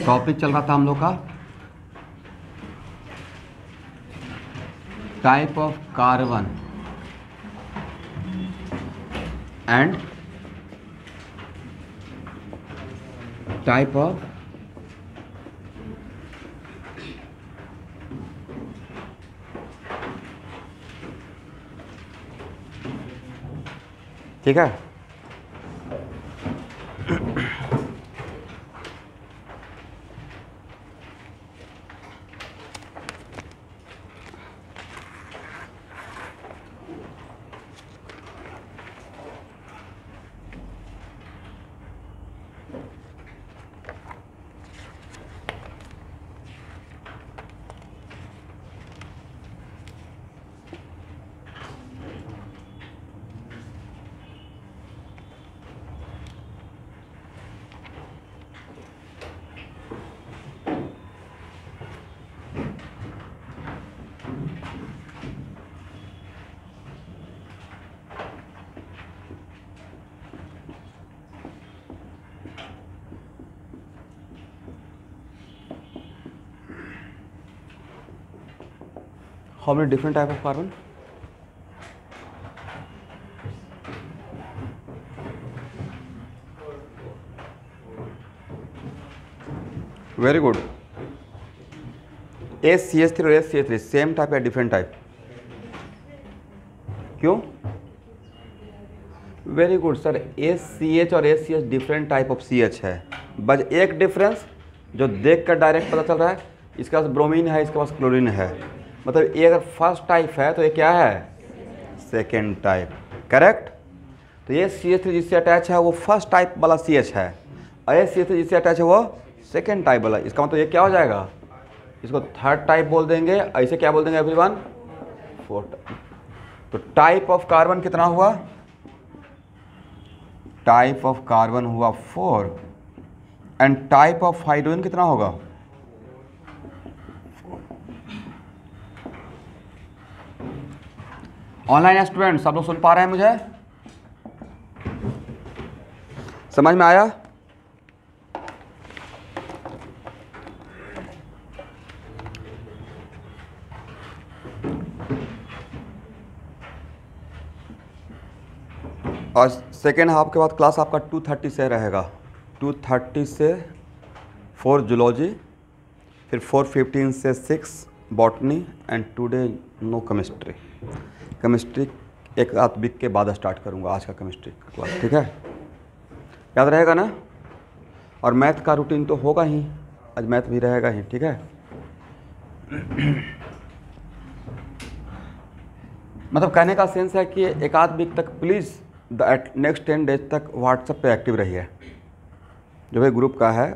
Topic चल रहा था हम लोग का type of carbon and type of ठीक है। How many different type of carbon? Very good. SCH3 और SCH3 सेम टाइप या डिफरेंट टाइप? क्यों? वेरी गुड सर, SCH और SCH different type of CH है, बस एक डिफरेंस जो देख कर डायरेक्ट पता चल रहा है, इसके पास ब्रोमीन है, इसके पास क्लोरीन है, मतलब ये अगर फर्स्ट टाइप है तो ये क्या है? Second type, correct. तो ये CH3 जिससे अटैच है वो फर्स्ट टाइप वाला CH है, और ये CH3 जिससे अटैच है वो सेकेंड टाइप वाला। इसका मतलब ये क्या हो जाएगा? इसको थर्ड टाइप बोल देंगे, ऐसे क्या बोल देंगे एवरीवन? फोर्थ। तो टाइप ऑफ कार्बन कितना हुआ? टाइप ऑफ कार्बन हुआ 4 एंड टाइप ऑफ हाइड्रोजन कितना होगा? ऑनलाइन स्टूडेंट सब लोग सुन पा रहे हैं? मुझे समझ में आया? और सेकेंड हाफ के बाद क्लास आपका 2:30 से रहेगा, 2:30 से 4 जूलॉजी, फिर 4:15 से 6 botany and today no chemistry. Chemistry एक आध वीक के बाद स्टार्ट करूंगा आज का केमिस्ट्री का क्लास, ठीक है? याद रहेगा ना? और मैथ का रूटीन तो होगा ही, आज मैथ भी रहेगा ही, ठीक है? मतलब कहने का सेंस है कि एक आध वीक तक प्लीज़ नेक्स्ट 10 डेज तक व्हाट्सएप पे एक्टिव रहिए। जो भी ग्रुप का है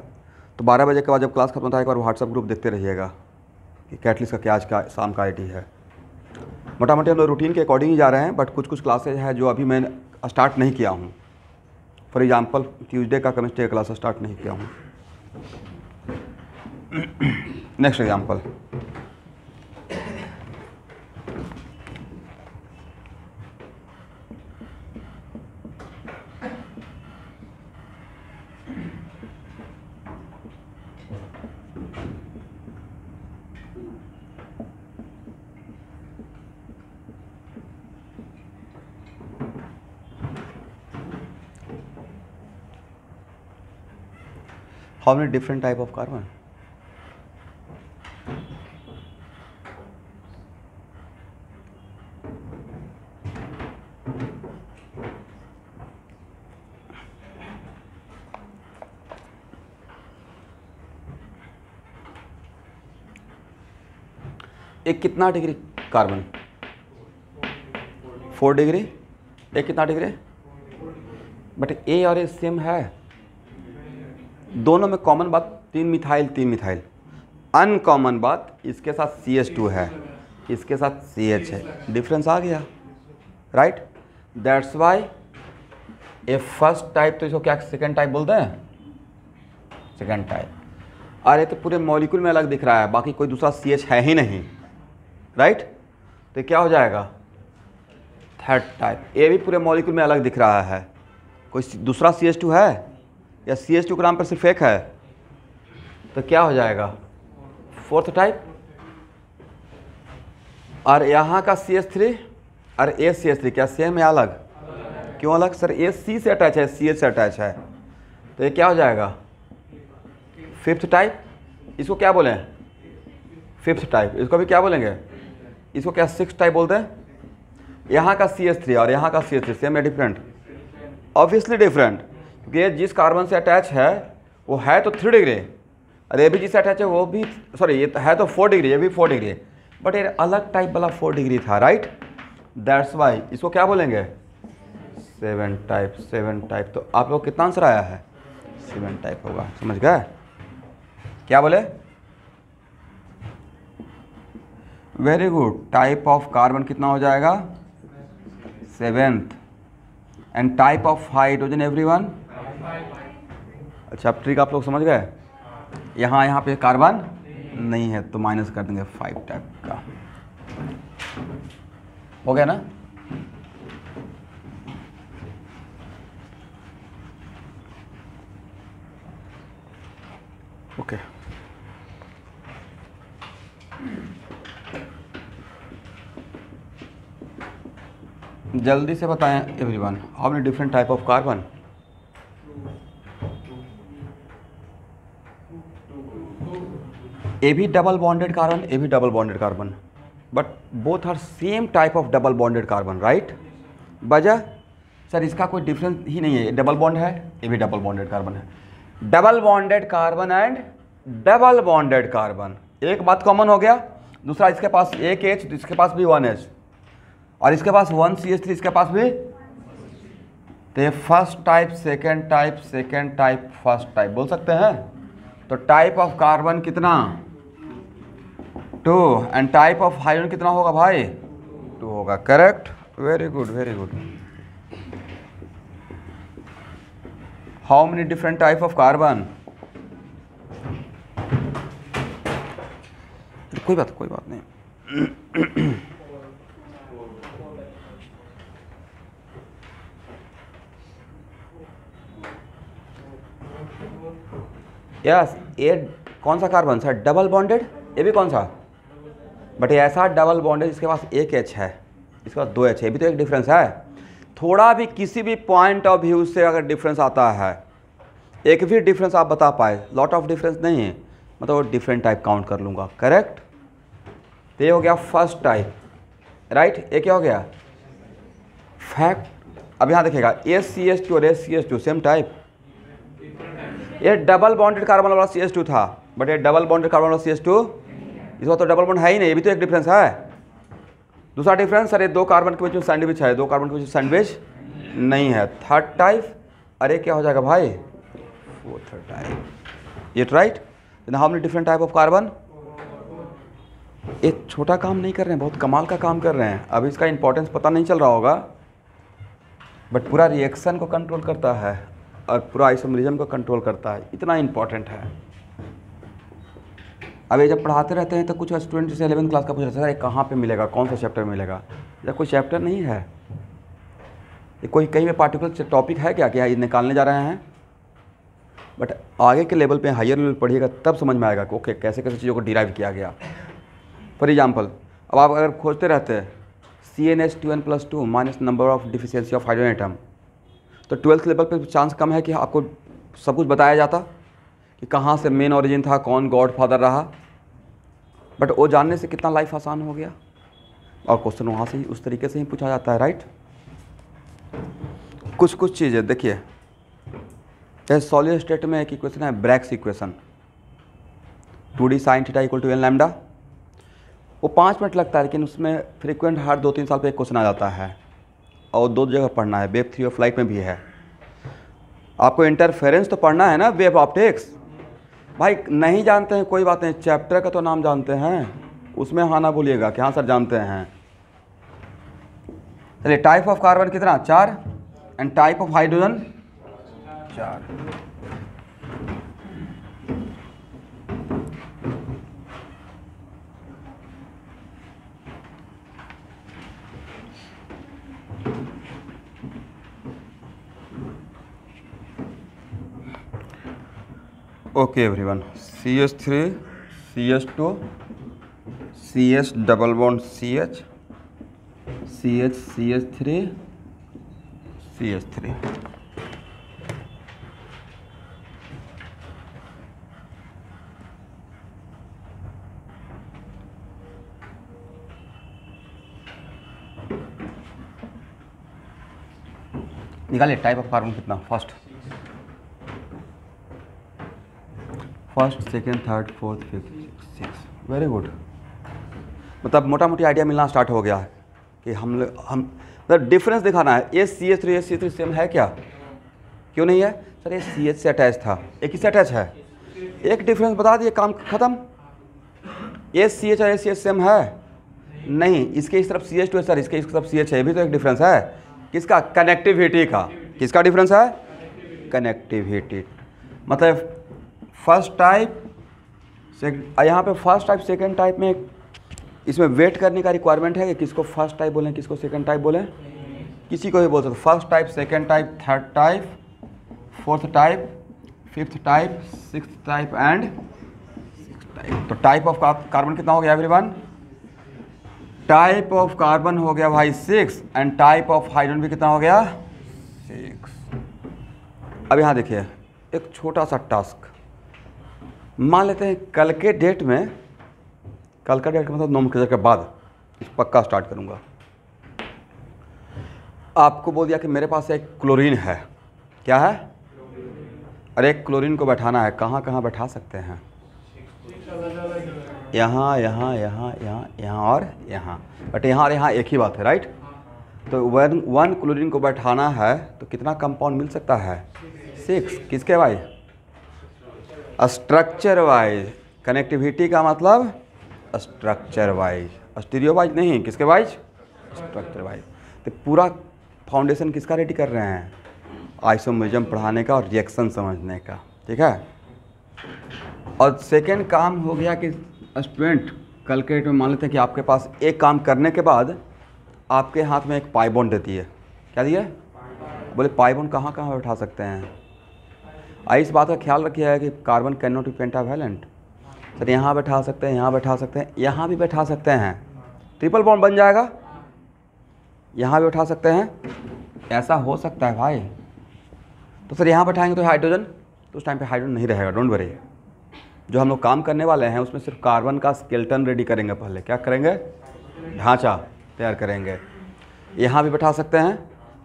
तो 12 बजे के बाद जब क्लास खत्म होता है एक बार व्हाट्सएप ग्रुप देखते रहिएगा कि कैटलिस्ट का क्या आज का शाम का आईडी है। मोटा मोटी हम लोग रूटीन के अकॉर्डिंग ही जा रहे हैं, बट कुछ कुछ क्लासेज है जो अभी मैं स्टार्ट नहीं किया हूँ। फॉर एग्जांपल ट्यूसडे का केमिस्ट्री का क्लास स्टार्ट नहीं किया हूँ। Next example, how many different type of carbon? एक कितना डिग्री कार्बन? 4 डिग्री। एक कितना डिग्री? बट ए और ए सेम है, दोनों में कॉमन बात 3 मिथाइल 3 मिथाइल। अनकॉमन बात इसके साथ CH2 है, इसके साथ CH है, डिफरेंस आ गया, right? That's why A first type तो इसको क्या सेकेंड टाइप बोलते हैं? Second type. अरे तो पूरे मॉलिक्यूल में अलग दिख रहा है, बाकी कोई दूसरा CH है ही नहीं, राइट? तो क्या हो जाएगा? Third type. ए भी पूरे मॉलिक्यूल में अलग दिख रहा है, कोई दूसरा CH2 है या CH2 के नाम पर सिर्फ एक है? तो क्या हो जाएगा, फोर्थ टाइप। और यहाँ का CH3 और ACH3 क्या सेम है अलग? क्यों अलग सर? A C से अटैच है, CH से अटैच है, तो ये क्या हो जाएगा, फिफ्थ टाइप। इसको क्या बोलें, फिफ्थ टाइप। इसको भी क्या बोलेंगे, इसको क्या सिक्स टाइप बोलते हैं। यहाँ का CH3 और यहाँ का CH3 सेम या डिफरेंट? ऑब्वियसली डिफरेंट, क्योंकि ये जिस कार्बन से अटैच है वो है तो 3 डिग्री, और ये भी जिससे अटैच है वो भी, सॉरी ये है तो 4 डिग्री, ये भी 4 डिग्री, बट ये अलग टाइप वाला 4 डिग्री था, राइट। दैट्स वाई इसको क्या बोलेंगे, 7 टाइप। 7 टाइप। तो आप लोग कितना आंसर आया है, 7 टाइप होगा, समझ गए? क्या बोले, very good. Type of carbon कितना हो जाएगा, 7th। And type of hydrogen everyone. अच्छा अब ट्रिक आप लोग समझ गए। यहाँ पे कार्बन नहीं है तो माइनस कर देंगे 5 टाइप का, हो गया ना। ओके जल्दी से बताएं everyone, how many different type of carbon. A भी डबल बॉन्डेड कार्बन, ए भी double bonded carbon, but both are same type of double bonded carbon, right. वजह सर इसका कोई डिफरेंस ही नहीं है, डबल बॉन्ड है, ये भी डबल बॉन्डेड कार्बन है। Double bonded carbon and double bonded carbon, एक बात कॉमन हो गया। दूसरा इसके पास एक H, इसके पास भी 1 H, और इसके पास 1 CH3, इसके पास भी। तो ये first type, second type, second type, first type बोल सकते हैं। तो टाइप ऑफ कार्बन कितना, 2, एंड टाइप ऑफ हाइड्रोजन कितना होगा भाई, 2 होगा, correct. Very good, very good. How many different type of carbon, कोई बात नहीं। यस, ये कौन सा कार्बन सर, डबल बॉन्डेड। ये भी कौन सा, बट ये ऐसा डबल बॉन्डेड जिसके पास एक H है, इसके पास 2 H है, ये भी तो एक डिफरेंस है। थोड़ा भी किसी भी पॉइंट ऑफ व्यू से अगर डिफरेंस आता है, एक भी डिफरेंस आप बता पाए, लॉट ऑफ डिफरेंस नहीं है, मतलब वो डिफरेंट टाइप काउंट कर लूँगा, करेक्ट। तो ये हो गया फर्स्ट टाइप, राइट। ये क्या हो गया, फैक्ट। अब यहाँ देखिएगा ACH2 और ACH2 सेम टाइप। ये डबल बॉन्डेड कार्बन वाला CH2 था, बट ये डबल बॉन्डेड कार्बन वाला CH2, इसका तो डबल बॉन्ड है ही नहीं, ये भी तो एक डिफरेंस है। दूसरा डिफरेंस सर, ये 2 कार्बन के बीच में सैंडविच है, 2 कार्बन के बीच में सैंडविच नहीं है, थर्ड टाइप। अरे क्या हो जाएगा भाई, फोर्थ टाइप, ये right. How many different type of carbon. एक छोटा काम नहीं कर रहे हैं, बहुत कमाल का काम कर रहे हैं। अब इसका इंपॉर्टेंस पता नहीं चल रहा होगा, बट पूरा रिएक्शन को कंट्रोल करता है और पूरा आइसोमरिज्म को कंट्रोल करता है, इतना इंपॉर्टेंट है। अब ये जब पढ़ाते रहते हैं तो कुछ स्टूडेंट जैसे 11th क्लास का पूछ रहे हैं, कहाँ पे मिलेगा, कौन सा चैप्टर मिलेगा। या कोई चैप्टर नहीं है, ये कोई कहीं में पार्टिकुलर टॉपिक है क्या ये निकालने जा रहे हैं। बट आगे के लेवल पे, हायर लेवल पढ़िएगा तब समझ में आएगा कि ओके कैसे कैसे चीज़ों को डिराइव किया गया। फॉर एग्जाम्पल, अब आप अगर खोजते रहते हैं CnH2n+2 minus number of deficiency of hydrogen atom, तो 12th लेवल पे चांस कम है कि आपको सब कुछ बताया जाता कि कहाँ से मेन ओरिजिन था, कौन गॉड फादर रहा। बट वो जानने से कितना लाइफ आसान हो गया, और क्वेश्चन वहाँ से ही उस तरीके से ही पूछा जाता है, राइट। कुछ चीज़ें देखिए, जैसे सॉलिड स्टेट में एक इक्वेशन है Bragg's equation, 2d sin theta equal to n lambda. वो 5 मिनट लगता है, लेकिन उसमें फ्रीक्वेंट हर 2-3 साल पे एक क्वेश्चन आ जाता है, और 2 जगह पढ़ना है, वेव थ्योरी ऑफ लाइट में भी है। आपको इंटरफेरेंस तो पढ़ना है ना, वेव ऑप्टिक्स। भाई नहीं जानते हैं कोई बात नहीं, चैप्टर का तो नाम जानते हैं, उसमें हाँ ना बोलिएगा कि हाँ सर जानते हैं। चलिए, टाइप ऑफ कार्बन कितना, 4, and type of hydrogen 4। Okay everyone, CH3 CH2 CH double bond CH CH CH3 CH3। निकालिए टाइप ऑफ कार्बन कितना, first second third fourth fifth six. Very good. मतलब मोटा मोटी आइडिया मिलना स्टार्ट हो गया कि हम मतलब डिफरेंस दिखाना है। ये CH3 सेम है क्या, क्यों नहीं है सर? ये CH से अटैच था, एक ही से अटैच है, एक डिफरेंस बता दिए, काम खत्म। ये CH और CH सेम है नहीं, इसके इस तरफ CH2 है सर, इसके इस तरफ CH है, ये भी तो एक डिफरेंस है। किसका? कनेक्टिविटी का। किसका डिफरेंस है? कनेक्टिविटी। मतलब फर्स्ट टाइप यहाँ पे फर्स्ट टाइप सेकेंड टाइप में इसमें वेट करने का रिक्वायरमेंट है कि किसको फर्स्ट टाइप बोलें किसको सेकेंड टाइप बोलें, किसी को भी बोल सकते। First type, second type, third type, fourth type, fifth type, sixth type and sixth type. तो टाइप ऑफ कार्बन कितना हो गया एवरीवन? टाइप ऑफ कार्बन हो गया भाई 6 एंड टाइप ऑफ हाइड्रोजन भी कितना हो गया? 6। अब यहाँ देखिए एक छोटा सा टास्क मान लेते हैं। कल के डेट में, कल का डेट का मतलब 9 बजे के बाद इस पक्का स्टार्ट करूँगा। आपको बोल दिया कि मेरे पास एक क्लोरीन है। क्या है? अरे एक क्लोरीन को बैठाना है, कहाँ कहाँ बैठा सकते हैं? यहाँ यहाँ यहाँ यहाँ यहाँ और यहाँ, बट यहाँ और यहाँ एक ही बात है, राइट? तो वन क्लोरीन को बैठाना है तो कितना कंपाउंड मिल सकता है? 6। किसके वाइज? Structure wise. कनेक्टिविटी का मतलब स्ट्रक्चर वाइज, स्टीरियो वाइज नहीं। किसके वाइज? Structure wise. तो पूरा फाउंडेशन किसका रेडी कर रहे हैं? आइसोमेरिज्म पढ़ाने का और रिएक्शन समझने का, ठीक है। और सेकेंड काम हो गया कि स्टूडेंट कल के डेट में मान लेते हैं कि आपके पास एक काम करने के बाद आपके हाथ में एक पाई बॉन्ड देती है। क्या दिया? बोले पाई बॉन्ड कहाँ कहाँ बैठा सकते हैं? इस बात का ख्याल रखिएगा कि carbon can not be pentavalent. Sir यहाँ बैठा सकते हैं, यहाँ बैठा सकते हैं, यहाँ भी बैठा सकते हैं, ट्रिपल बॉन्ड बन जाएगा। यहाँ भी बैठा सकते हैं, ऐसा हो सकता है भाई। तो सर यहाँ बैठाएंगे तो हाइड्रोजन, तो उस टाइम पे हाइड्रोजन नहीं रहेगा, डोंट वरी। जो हम लोग काम करने वाले हैं उसमें सिर्फ कार्बन का स्केलेटन रेडी करेंगे। पहले क्या करेंगे? ढांचा तैयार करेंगे। यहाँ भी बैठा सकते हैं,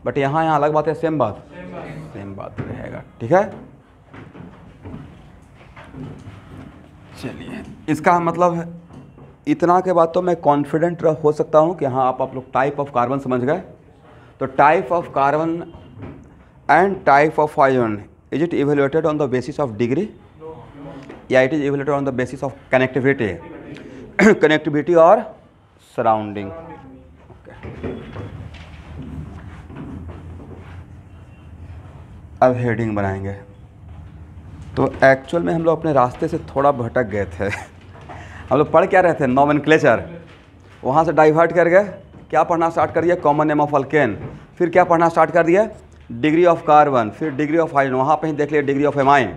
बट यहाँ अलग बात है, सेम बात रहेगा, ठीक है। चलिए, इसका मतलब इतना के बाद तो मैं कॉन्फिडेंट हो सकता हूँ कि हाँ आप लोग टाइप ऑफ कार्बन समझ गए। तो type of carbon and type of hydrogen, is it evaluated on the basis of degree या it is evaluated on the basis of connectivity? Connectivity और सराउंडिंग। अब हेडिंग बनाएंगे। तो एक्चुअल में हम लोग अपने रास्ते से थोड़ा भटक गए थे। हम लोग पढ़ क्या रहे थे? नॉमेनक्लेचर। वहाँ से डाइवर्ट कर गए, क्या पढ़ना स्टार्ट कर दिया? Common name of alkane. फिर क्या पढ़ना स्टार्ट कर दिया? डिग्री ऑफ कार्बन, फिर डिग्री ऑफ हाइड्रोजन। वहाँ पे ही देख लिया डिग्री ऑफ एमाइन,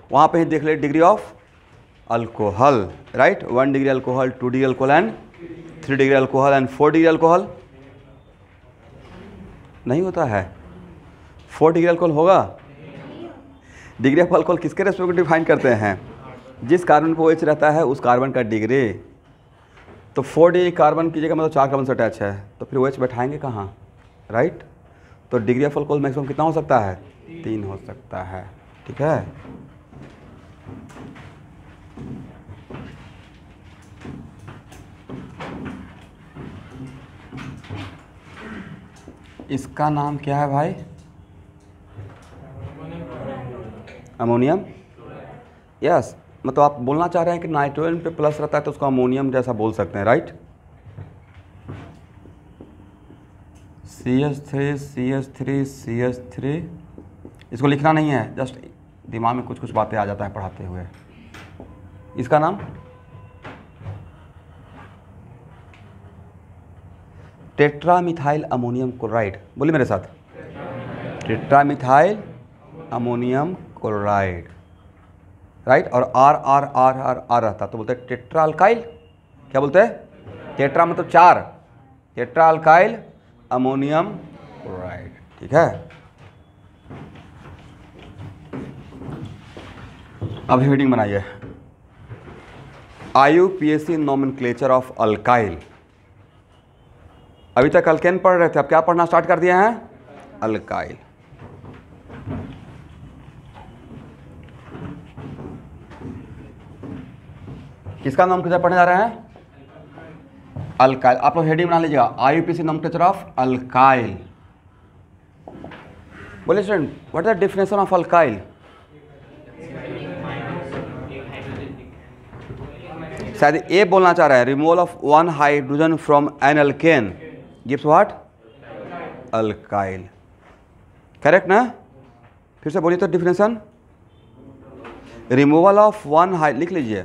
वहाँ पे ही देख लिया degree of alcohol, right? 1 degree alcohol, 2 degree alcohol and 3 degree alcohol and 4 degree alcohol. नहीं होता है 4 डिग्री अल्कोहल होगा? डिग्री ऑफ अल्कोहल किसके रेस्पेक्ट में डिफाइन करते हैं? जिस कार्बन पर OH रहता है उस कार्बन का डिग्री। तो 4 डिग्री कार्बन की जगह मतलब 4 कार्बन से अटैच है, तो फिर OH बैठाएंगे कहाँ, राइट? तो डिग्री ऑफ अल्कोहल मैक्सिमम कितना हो सकता है? 3 हो सकता है, ठीक है। इसका नाम क्या है भाई? अमोनियम। यस, मतलब आप बोलना चाह रहे हैं कि नाइट्रोजन पे प्लस रहता है तो उसको अमोनियम जैसा बोल सकते हैं, राइट? CH3 CH3 CH3, इसको लिखना नहीं है, जस्ट दिमाग में कुछ कुछ बातें आ जाता है पढ़ाते हुए। इसका नाम टेट्रामिथाइल अमोनियम क्लोराइड। बोलिए मेरे साथ, टेट्रामिथाइल अमोनियम क्लोराइड। राइट, और R R R R R रहता तो बोलते हैं टेट्रा अल्काइल। क्या बोलते हैं? टेट्रा मतलब 4, टेट्रा अल्काइल अमोनियम क्लोराइड। ठीक है, अब हेडिंग बनाइए, IUPAC नोमेनक्लेचर ऑफ अल्काइल। अभी तक अल्केन पढ़ रहे थे, अब क्या पढ़ना स्टार्ट कर दिए हैं? अल्काइल। किसका नाम किधर पढ़ने जा रहे हैं? अल्काइल। आप लोग हेडिंग बना लीजिएगा, IUPAC नोमेनक्लेचर ऑफ अल्काइल। बोलिए student, what is the definition of alkyl? शायद ए बोलना चाह रहा है, removal of 1 hydrogen from an alkane gives what? Alkyl. Correct ना? फिर से बोलिए तो डिफिनेशन। रिमूवल ऑफ 1 लिख लीजिए,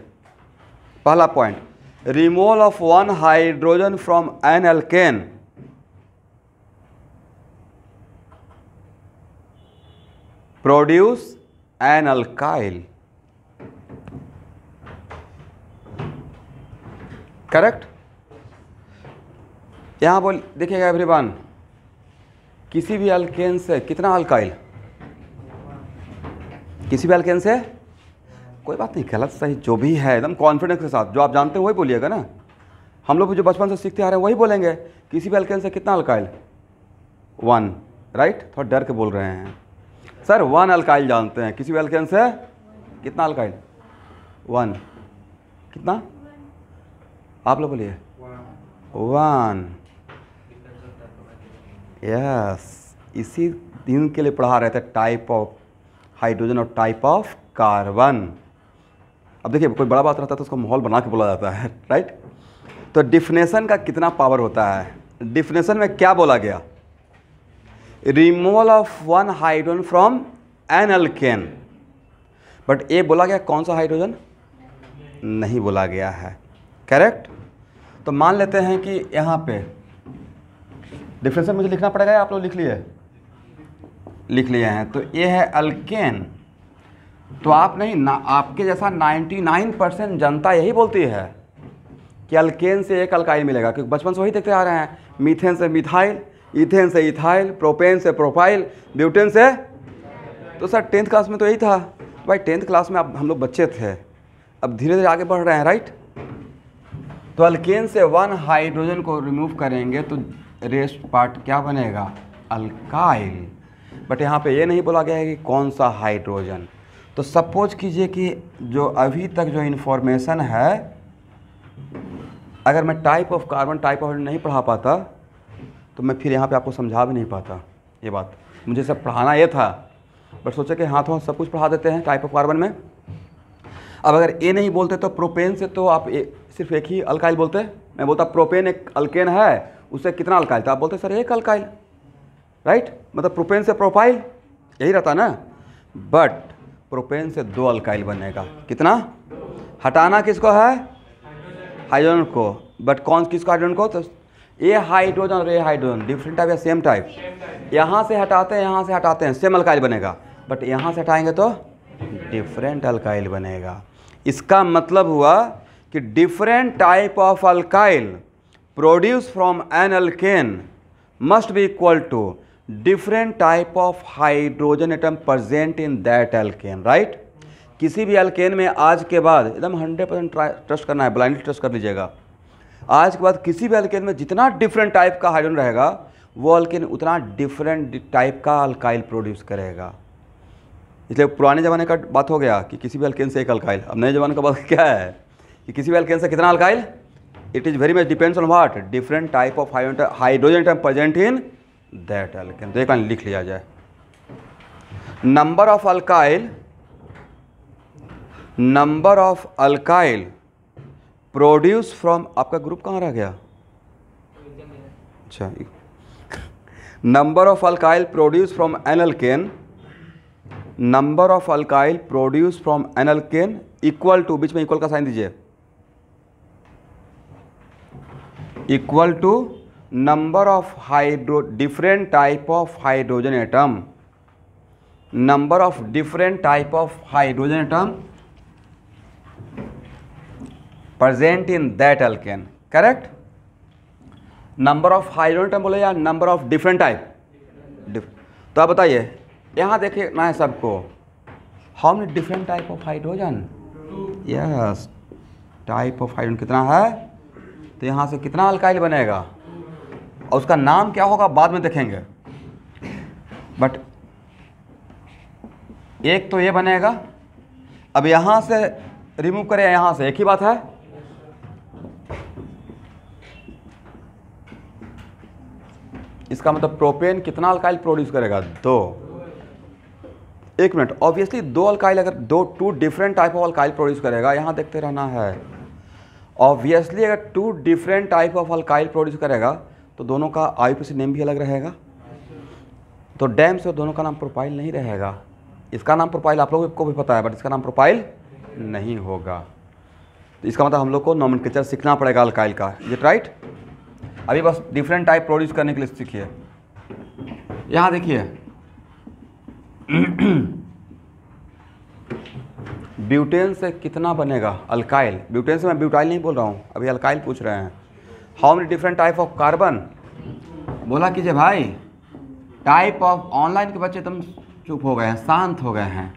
पहला point, removal of 1 hydrogen from an alkane produce an alkyl. Correct? यहां बोल देखिएगा एवरीवन, किसी भी अल्केन से कितना अल्काइल? किसी भी अल्केन से, कोई बात नहीं, गलत सही जो भी है एकदम कॉन्फिडेंस के साथ, जो आप जानते हैं वही बोलिएगा ना। हम लोग जो बचपन से सीखते आ रहे हैं वही बोलेंगे। किसी भी अल्केन से कितना अल्काइल? 1, राइट? थोड़ा डर के बोल रहे हैं सर, 1 अल्काइल जानते हैं, किसी भी अल्केन से कितना अल्काइल? 1। कितना? आप लोग बोलिए 1। यस, इसी दिन के लिए पढ़ा रहे थे टाइप ऑफ हाइड्रोजन और टाइप ऑफ कार्बन। अब देखिए, कोई बड़ा बात रहता है तो उसको माहौल बना के बोला जाता है, राइट? तो डिफिनेशन का कितना पावर होता है? डिफिनेशन में क्या बोला गया? Removal of 1 hydrogen from an alkane, but ये बोला गया कौन सा हाइड्रोजन? नहीं बोला गया है। करेक्ट? तो मान लेते हैं कि यहाँ पे डिफिनेशन मुझे लिखना पड़ेगा, आप लोग लिख लिए? लिख लिए हैं। तो ये है अल्केन, तो आप नहीं ना, आपके जैसा 99% जनता यही बोलती है कि अल्केन से एक अल्काइल मिलेगा, क्योंकि बचपन से वही देखते आ रहे हैं। मीथेन से मिथाइल, इथेन से इथाइल, प्रोपेन से प्रोपाइल, ब्यूटेन से, तो सर 10th क्लास में तो यही था। तो भाई 10th क्लास में अब हम लोग बच्चे थे, अब धीरे धीरे आगे बढ़ रहे हैं, राइट? तो अल्केन से 1 हाइड्रोजन को रिमूव करेंगे तो रेस्ट पार्ट क्या बनेगा? अल्काइल। बट यहाँ पे ये नहीं बोला गया है कि कौन सा हाइड्रोजन। तो सपोज कीजिए कि जो अभी तक जो इन्फॉर्मेशन है, अगर मैं type of carbon, type of नहीं पढ़ा पाता तो मैं फिर यहाँ पे आपको समझा भी नहीं पाता। ये बात मुझे सब पढ़ाना ये था, बट सोचा कि हाथों सब कुछ पढ़ा देते हैं टाइप ऑफ कार्बन में। अब अगर ए नहीं बोलते तो प्रोपेन से तो आप सिर्फ एक ही अल्काइल बोलते। मैं बोलता प्रोपेन एक अल्केन है, उससे कितना अल्काइल था? आप बोलते सर एक अल्काइल, राइट? मतलब प्रोपेन से प्रोपाइल, यही रहता ना। बट प्रोपेन से 2 अल्काइल बनेगा। कितना? हटाना किसको है? हाइड्रोजन को। बट कौन किसको? हाइड्रोजन को। तो ए हाइड्रोजन और ए हाइड्रोजन डिफरेंट टाइप या सेम टाइप? यहाँ से हटाते हैं, यहाँ से हटाते हैं, सेम अल्काइल बनेगा। बट यहाँ से हटाएंगे तो डिफरेंट अल्काइल बनेगा। इसका मतलब हुआ कि different type of alkyl produce from an alkane must be equal to different type of hydrogen atom present in that alkane, right? किसी भी अल्केन में आज के बाद एकदम 100% ट्रस्ट करना है, ब्लाइंडली ट्रस्ट कर लीजिएगा। आज के बाद किसी भी अल्केन में जितना डिफरेंट टाइप का हाइड्रोजन रहेगा, वो अल्केन उतना डिफरेंट टाइप का अल्काइल प्रोड्यूस करेगा। इसलिए पुराने ज़माने का बात हो गया कि किसी भी अल्केन से एक अल्काइल। अब नए ज़माने का बात क्या है कि किसी भी अल्केन से कितना alkyl? It is very much depends on what? Different type of hydrogen atom present in that alkane. तो एक बार लिख लिया जाए, number of alkyl produce from, आपका ग्रुप कहाँ रह गया? अच्छा, number of alkyl produce from an alkane, number of alkyl produce from an alkane equal to, बीच में इक्वल का साइन दीजिए, equal to number of different type of hydrogen atom, number of different type of hydrogen atom present in that alkane, correct. Number of hydrogen atom बोले या number of different type, तो आप बताइए यहाँ देखिए ना है सबको, how many different type of hydrogen, yes type of hydrogen कितना है, तो यहाँ से कितना अल्काइल बनेगा और उसका नाम क्या होगा बाद में देखेंगे, बट एक तो ये बनेगा। अब यहाँ से रिमूव करें, यहाँ से एक ही बात है, इसका मतलब प्रोपेन कितना अल्काइल प्रोड्यूस करेगा, 2। एक मिनट, ऑब्वियसली 2 अल्काइल अगर to different type of alkyl produce करेगा, यहाँ देखते रहना है, ऑब्वियसली अगर 2 different type of alkyl produce करेगा तो दोनों का आईयूपीएसी नेम भी अलग रहेगा, तो डैम से दोनों का नाम प्रोपाइल नहीं रहेगा। इसका नाम प्रोपाइल आप लोगों को भी पता है, बट इसका नाम प्रोपाइल नहीं होगा, तो इसका मतलब हम लोग को नोमेनक्लेचर सीखना पड़ेगा अल्काइल का, ये राइट। अभी बस डिफरेंट टाइप प्रोड्यूस करने के लिए सीखिए। यहाँ देखिए ब्यूटेन से कितना बनेगा अल्काइल, ब्यूटेन से मैं ब्यूटाइल नहीं बोल रहा हूँ, अभी अल्काइल पूछ रहे हैं। How many different type of carbon, बोला कीजिए भाई, टाइप ऑफ, ऑनलाइन के बच्चे एकदम चुप हो गए हैं, शांत हो गए हैं,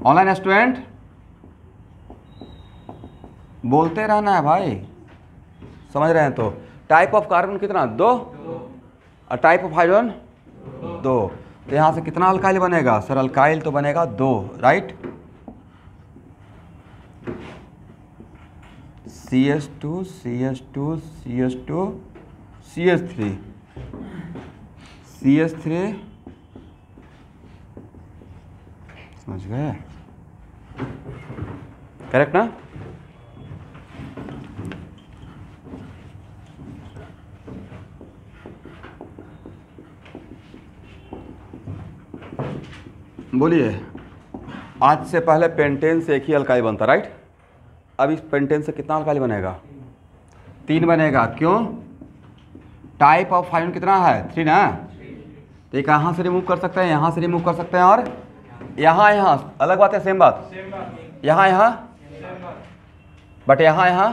ऑनलाइन स्टूडेंट बोलते रहना है भाई, समझ रहे हैं। तो टाइप ऑफ कार्बन कितना, 2, और टाइप ऑफ हाइड्रोजन 2, तो यहाँ से कितना अल्काइल बनेगा सर, अल्काइल तो बनेगा 2, right. CH2 CH2 CH2 CH3 CH3, समझ गए, करेक्ट ना। बोलिए, आज से पहले पेंटेन से एक ही अल्काइल बनता, राइट। अब इस पेंटेन से कितना अल्काइल बनेगा, 3 बनेगा, क्यों, टाइप ऑफ हाइड्रोजन कितना है, 3 ना, तो एक यहाँ से रिमूव कर सकते हैं, यहाँ से रिमूव कर सकते हैं, और यहाँ अलग बात है, सेम बात, यहाँ बट यहाँ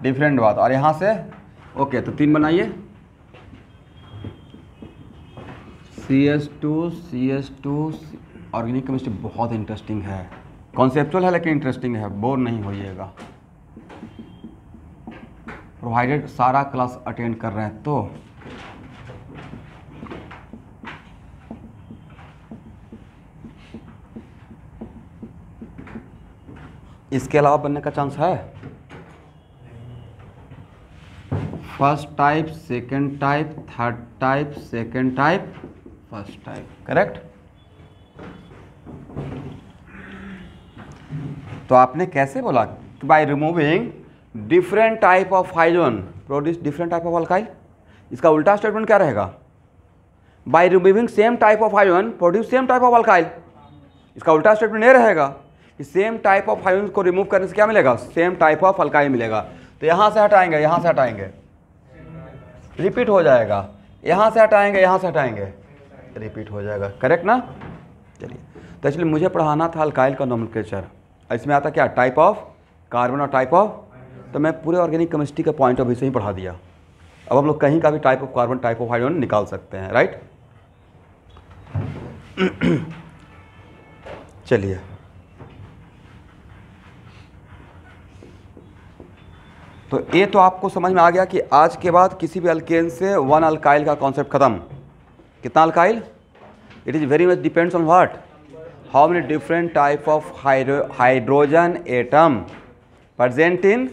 डिफरेंट बात, और यहाँ से ओके, तो 3 बनाइए, CH2 ऑर्गेनिक केमिस्ट्री बहुत इंटरेस्टिंग है, कॉन्सेप्चुअल है लेकिन इंटरेस्टिंग है, बोर नहीं होइएगा, प्रोवाइडेड सारा क्लास अटेंड कर रहे हैं तो। इसके अलावा बनने का चांस है, first type, second type, third type, second type, first type, correct. तो आपने कैसे बोला कि by removing different type of hydrogen produce different type of alkyl, इसका उल्टा स्टेटमेंट क्या रहेगा, by removing same type of hydrogen produce same type of alkyl, इसका उल्टा स्टेटमेंट ये रहेगा कि सेम टाइप ऑफ हाइड्रोजन को रिमूव करने से क्या मिलेगा, सेम टाइप ऑफ अल्काइल मिलेगा। तो यहाँ से हटाएंगे, यहाँ से हटाएंगे, रिपीट हो जाएगा, यहाँ से हटाएंगे, यहाँ से हटाएंगे, रिपीट हो जाएगा, करेक्ट ना। चलिए, तो एक्चुअली मुझे पढ़ाना था अल्काइल का नोमेनक्लेचर, इसमें आता क्या, टाइप ऑफ कार्बन और टाइप ऑफ, तो मैं पूरे ऑर्गेनिक केमिस्ट्री के पॉइंट ऑफ व्यू से ही पढ़ा दिया। अब हम लोग कहीं का भी type of carbon, type of hydrogen निकाल सकते हैं, राइट। चलिए, तो ये तो आपको समझ में आ गया कि आज के बाद किसी भी अल्केन से 1 अल्काइल का कॉन्सेप्ट खत्म। कितना alkyl, it is very much depends on what, how many different type of hydrogen atom present in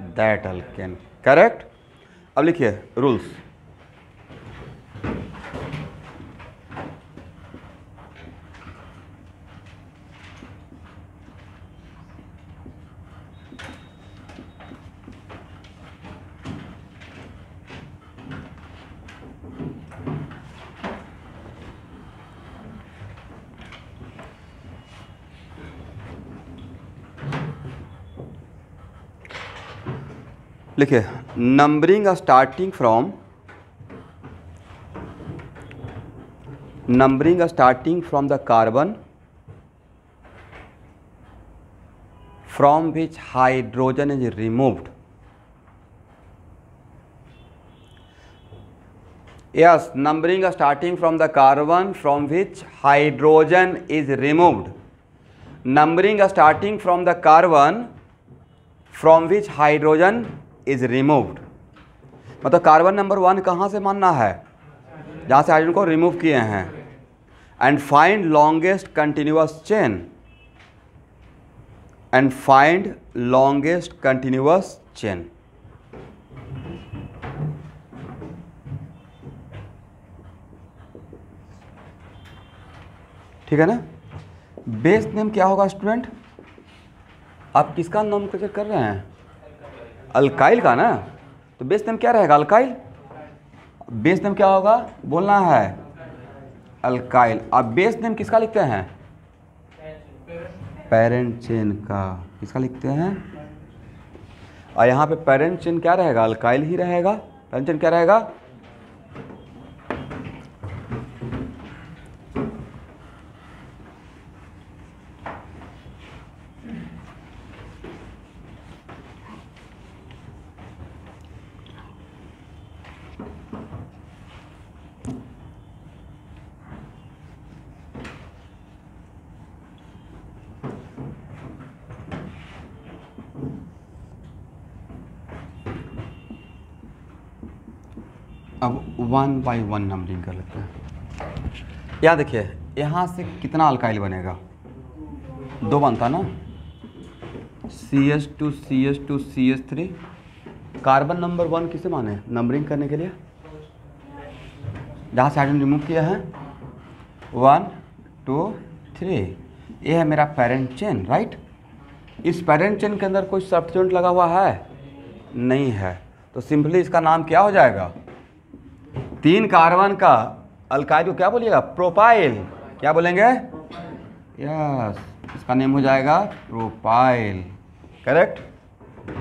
that alkane, correct. अब लिखिए रूल्स, लिखिए numbering starting from the carbon from which hydrogen is removed. Yes, numbering starting from the carbon from which hydrogen is removed. Numbering starting from the carbon from which hydrogen is removed. मतलब carbon number 1 कहाँ से मानना है, जहाँ से hydrogen को remove किए हैं. And find longest continuous chain. And find longest continuous chain. ठीक है ना. बेस नेम क्या होगा स्टूडेंट? आप किसका नाम कर रहे हैं? अल्काइल का ना. तो बेस नेम क्या रहेगा? अल्काइल. बेस नेम क्या होगा बोलना है? अल्काइल. आप बेस नेम किसका लिखते हैं? पेरेंट चेन का. किसका लिखते हैं? और यहाँ पे पेरेंट चेन क्या रहेगा? अल्काइल ही रहेगा. पेरेंट चेन क्या रहेगा? अब 1 बाई 1 नंबरिंग कर लेते हैं. यहाँ देखिए, यहाँ से कितना अल्काइल बनेगा? 2 बनता ना. CH2 CH2 CH3. Carbon number 1 किसे माने नंबरिंग करने के लिए? जहाँ से हाइड्रोजन रिमूव किया है 1 2 3. ये है मेरा पेरेंट चेन, राइट. इस पेरेंट चेन के अंदर कोई सब्स्टिट्यूएंट लगा हुआ है? नहीं है. तो सिंपली इसका नाम क्या हो जाएगा? 3 कार्बन का अल्काइल को क्या बोलिएगा? प्रोपाइल. क्या बोलेंगे? यस, इसका नेम हो जाएगा प्रोपाइल. करेक्ट.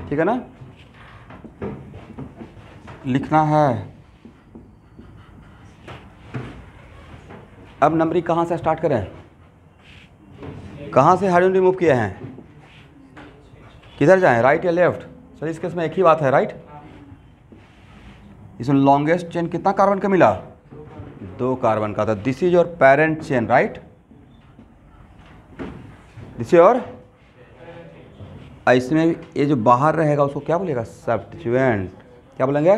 ठीक है ना. लिखना है. अब नंबरिंग कहाँ से स्टार्ट करें? कहाँ से हाइड्रोजन रिमूव किए हैं? किधर जाएं, राइट या लेफ्ट? चलिए इसके इसमें एक ही बात है, राइट. इसमें लॉन्गेस्ट चेन कितना कार्बन का मिला? 2 कार्बन का था. This is your parent chain, right. This is your. इसमें ये जो बाहर रहेगा उसको क्या बोलेगा? सब्स्टिट्यूएंट. क्या बोलेंगे?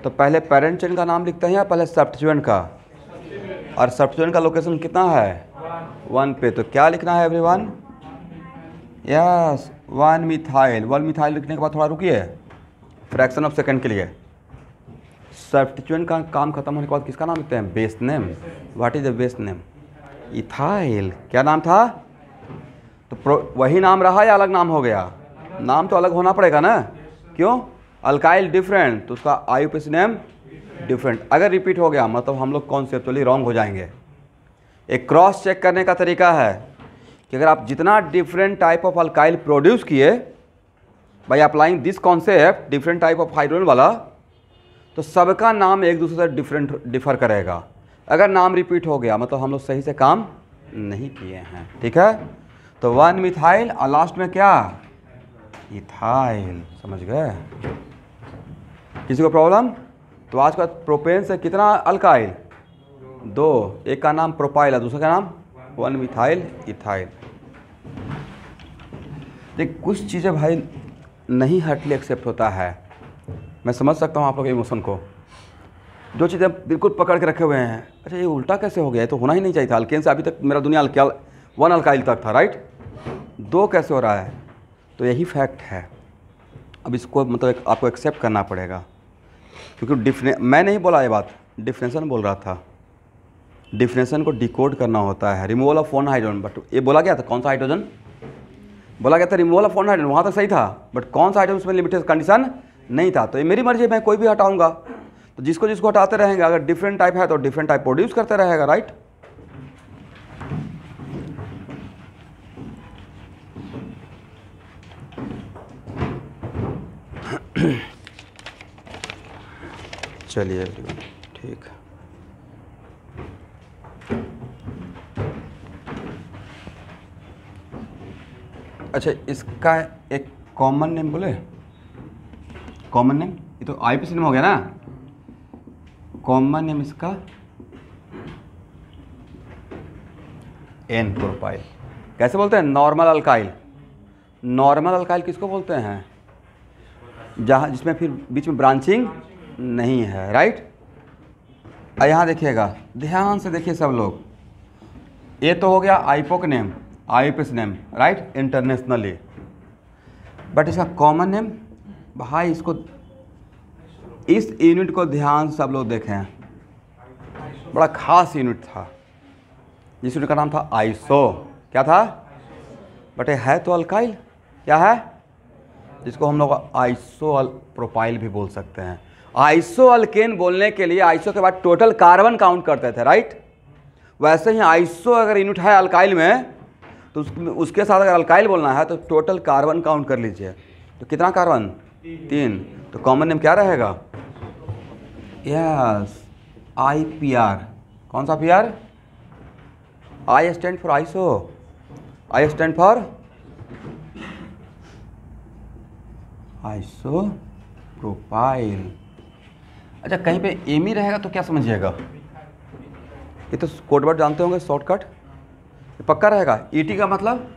तो पहले पेरेंट चेन का नाम लिखते हैं या पहले सब्स्टिट्यूएंट का? और सब्स्टिट्यूएंट का लोकेशन कितना है? 1 पे. तो क्या लिखना है एवरीवन? Yes, 1 methyl. 1 मिथाइल लिखने के बाद थोड़ा रुकिए, फ्रैक्शन ऑफ सेकंड के लिए. सब्स्टिट्यूएंट का काम खत्म होने के बाद किसका नाम लिखते हैं? Base name. What is the base name? Ethyl. क्या नाम था? तो वही नाम रहा या अलग नाम हो गया? नाम तो अलग होना पड़ेगा ना. क्यों? अल्काइल डिफरेंट तो उसका आईयूपीएसी नेम डिफरेंट. अगर रिपीट हो गया मतलब हम लोग कॉन्सेप्चुअली रॉन्ग हो जाएंगे. एक क्रॉस चेक करने का तरीका है कि अगर आप जितना different type of alkyl produce किए by applying this concept different type of hydrogen वाला, तो सबका नाम एक दूसरे से डिफर करेगा. अगर नाम रिपीट हो गया मतलब हम लोग सही से काम नहीं किए हैं. ठीक है. तो 1 मिथाइल और लास्ट में क्या? इथाइल. समझ गए? किसी को प्रॉब्लम? तो आज का प्रोपेन से कितना अल्काइल? 2. एक का नाम प्रोपाइल है, दूसरे का नाम 1 मिथाइल इथाइल. देख कुछ चीज़ें भाई नहीं हटली एक्सेप्ट होता है. मैं समझ सकता हूँ आप लोग इमोशन को. जो चीज़ें बिल्कुल पकड़ के रखे हुए हैं, अच्छा ये उल्टा कैसे हो गया? तो होना ही नहीं चाहिए था. अल्केन से अभी तक मेरा दुनिया 1 अल्काइल तक था, राइट. 2 कैसे हो रहा है? तो यही फैक्ट है. अब इसको मतलब आपको एक्सेप्ट करना पड़ेगा, क्योंकि मैं नहीं बोला ये बात, डिफरेंशन बोल रहा था. डिफरेंशन को डिकोड करना होता है. Removal of 1 hydrogen. बट ये बोला गया था कौन सा हाइड्रोजन? बोला गया था रिमूवल ऑफ 1 हाइड्रोजन. वहाँ तक सही था, बट कौन सा हाइड्रोजन उसमें लिमिटेड कंडीशन नहीं था. तो ये मेरी मर्जी है, मैं कोई भी हटाऊंगा. तो जिसको जिसको हटाते रहेंगे, अगर डिफरेंट टाइप है तो डिफरेंट टाइप प्रोड्यूस करते रहेगा, राइट. चलिए ठीक. अच्छा, इसका एक कॉमन नेम बोले, कॉमन नेम, ये तो आईपीसी नेम हो गया ना। कॉमन नेम इसका एन प्रोपाइल। कैसे बोलते हैं? Normal alkyl. नॉर्मल अल्काइल किसको बोलते हैं? जहाँ जिसमें फिर बीच में ब्रांचिंग नहीं है, राइट। यहाँ देखिएगा, ध्यान से देखिए सब लोग, ये तो हो गया IUPAC name, IUPAC name, right, internationally. But इसका कॉमन नेम, भाई इसको, इस यूनिट को ध्यान से सब लोग देखें, बड़ा खास यूनिट था। जिस यूनिट का नाम था आइसो। क्या था? बट ये है तो अल्काइल। क्या है? जिसको हम लोग आइसो प्रोपाइल भी बोल सकते हैं। आइसो अल्केन बोलने के लिए आइसो के बाद टोटल कार्बन काउंट करते थे, राइट। वैसे ही आइसो अगर यूनिट है अल्काइल में, तो उसके साथ अगर अल्काइल बोलना है तो टोटल कार्बन काउंट कर लीजिए। तो कितना कार्बन? 3। तो कॉमन नेम क्या रहेगा? Yes, IPR। कौन सा PR? I stand for iso, I stand for iso propyl. अच्छा, कहीं पे एमी रहेगा तो क्या समझिएगा? ये तो कोड वर्ड जानते होंगे, शॉर्टकट। ये पक्का रहेगा। ET का मतलब,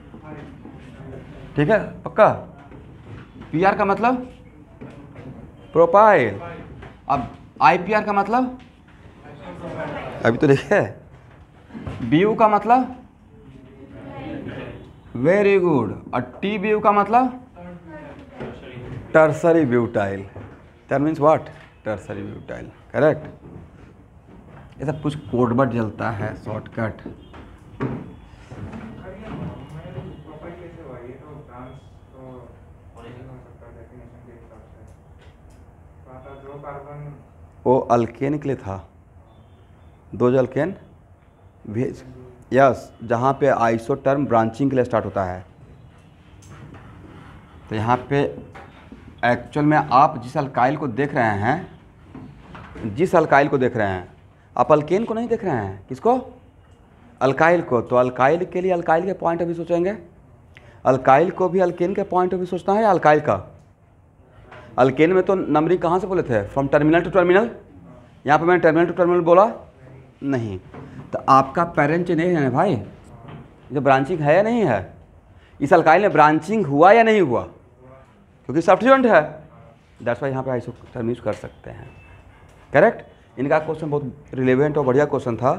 ठीक है, पक्का। PR का मतलब प्रोपाइल। अब IPR का मतलब, अभी तो देखिए, BU का मतलब वेरी गुड, और TBU का मतलब tertiary butyl. That means what? Tertiary butyl, correct. ये सब कुछ कोड वर्ड चलता है, शॉर्टकट। वो अल्केन के लिए था, 2 अल्केन भेज, यस, जहाँ पे आइसो टर्म ब्रांचिंग के लिए स्टार्ट होता है। तो यहाँ पे एक्चुअल में आप जिस अल्काइल को देख रहे हैं, जिस अल्काइल को देख रहे हैं, आप अल्केन को नहीं देख रहे हैं। किसको? अल्काइल को। तो अल्काइल के लिए अल्काइल के पॉइंट ऑफ व्यू सोचेंगे। अल्काइल को भी अल्केन के पॉइंट ऑफ व्यू सोचना है या अल्काइल का? अल्केन में तो नंबरिंग कहाँ से बोले थे? From terminal to terminal. यहाँ पे मैंने टर्मिनल टू टर्मिनल बोला नहीं। तो आपका पेरेंट नहीं है भाई, जो ब्रांचिंग है या नहीं है? इस अल्काइल में ब्रांचिंग हुआ या नहीं हुआ? क्योंकि सब्स्टिट्यूएंट है, दैट्स वाई यहाँ पे आइसो टर्म यूज कर सकते हैं, करेक्ट। इनका क्वेश्चन बहुत रिलेवेंट और बढ़िया क्वेश्चन था।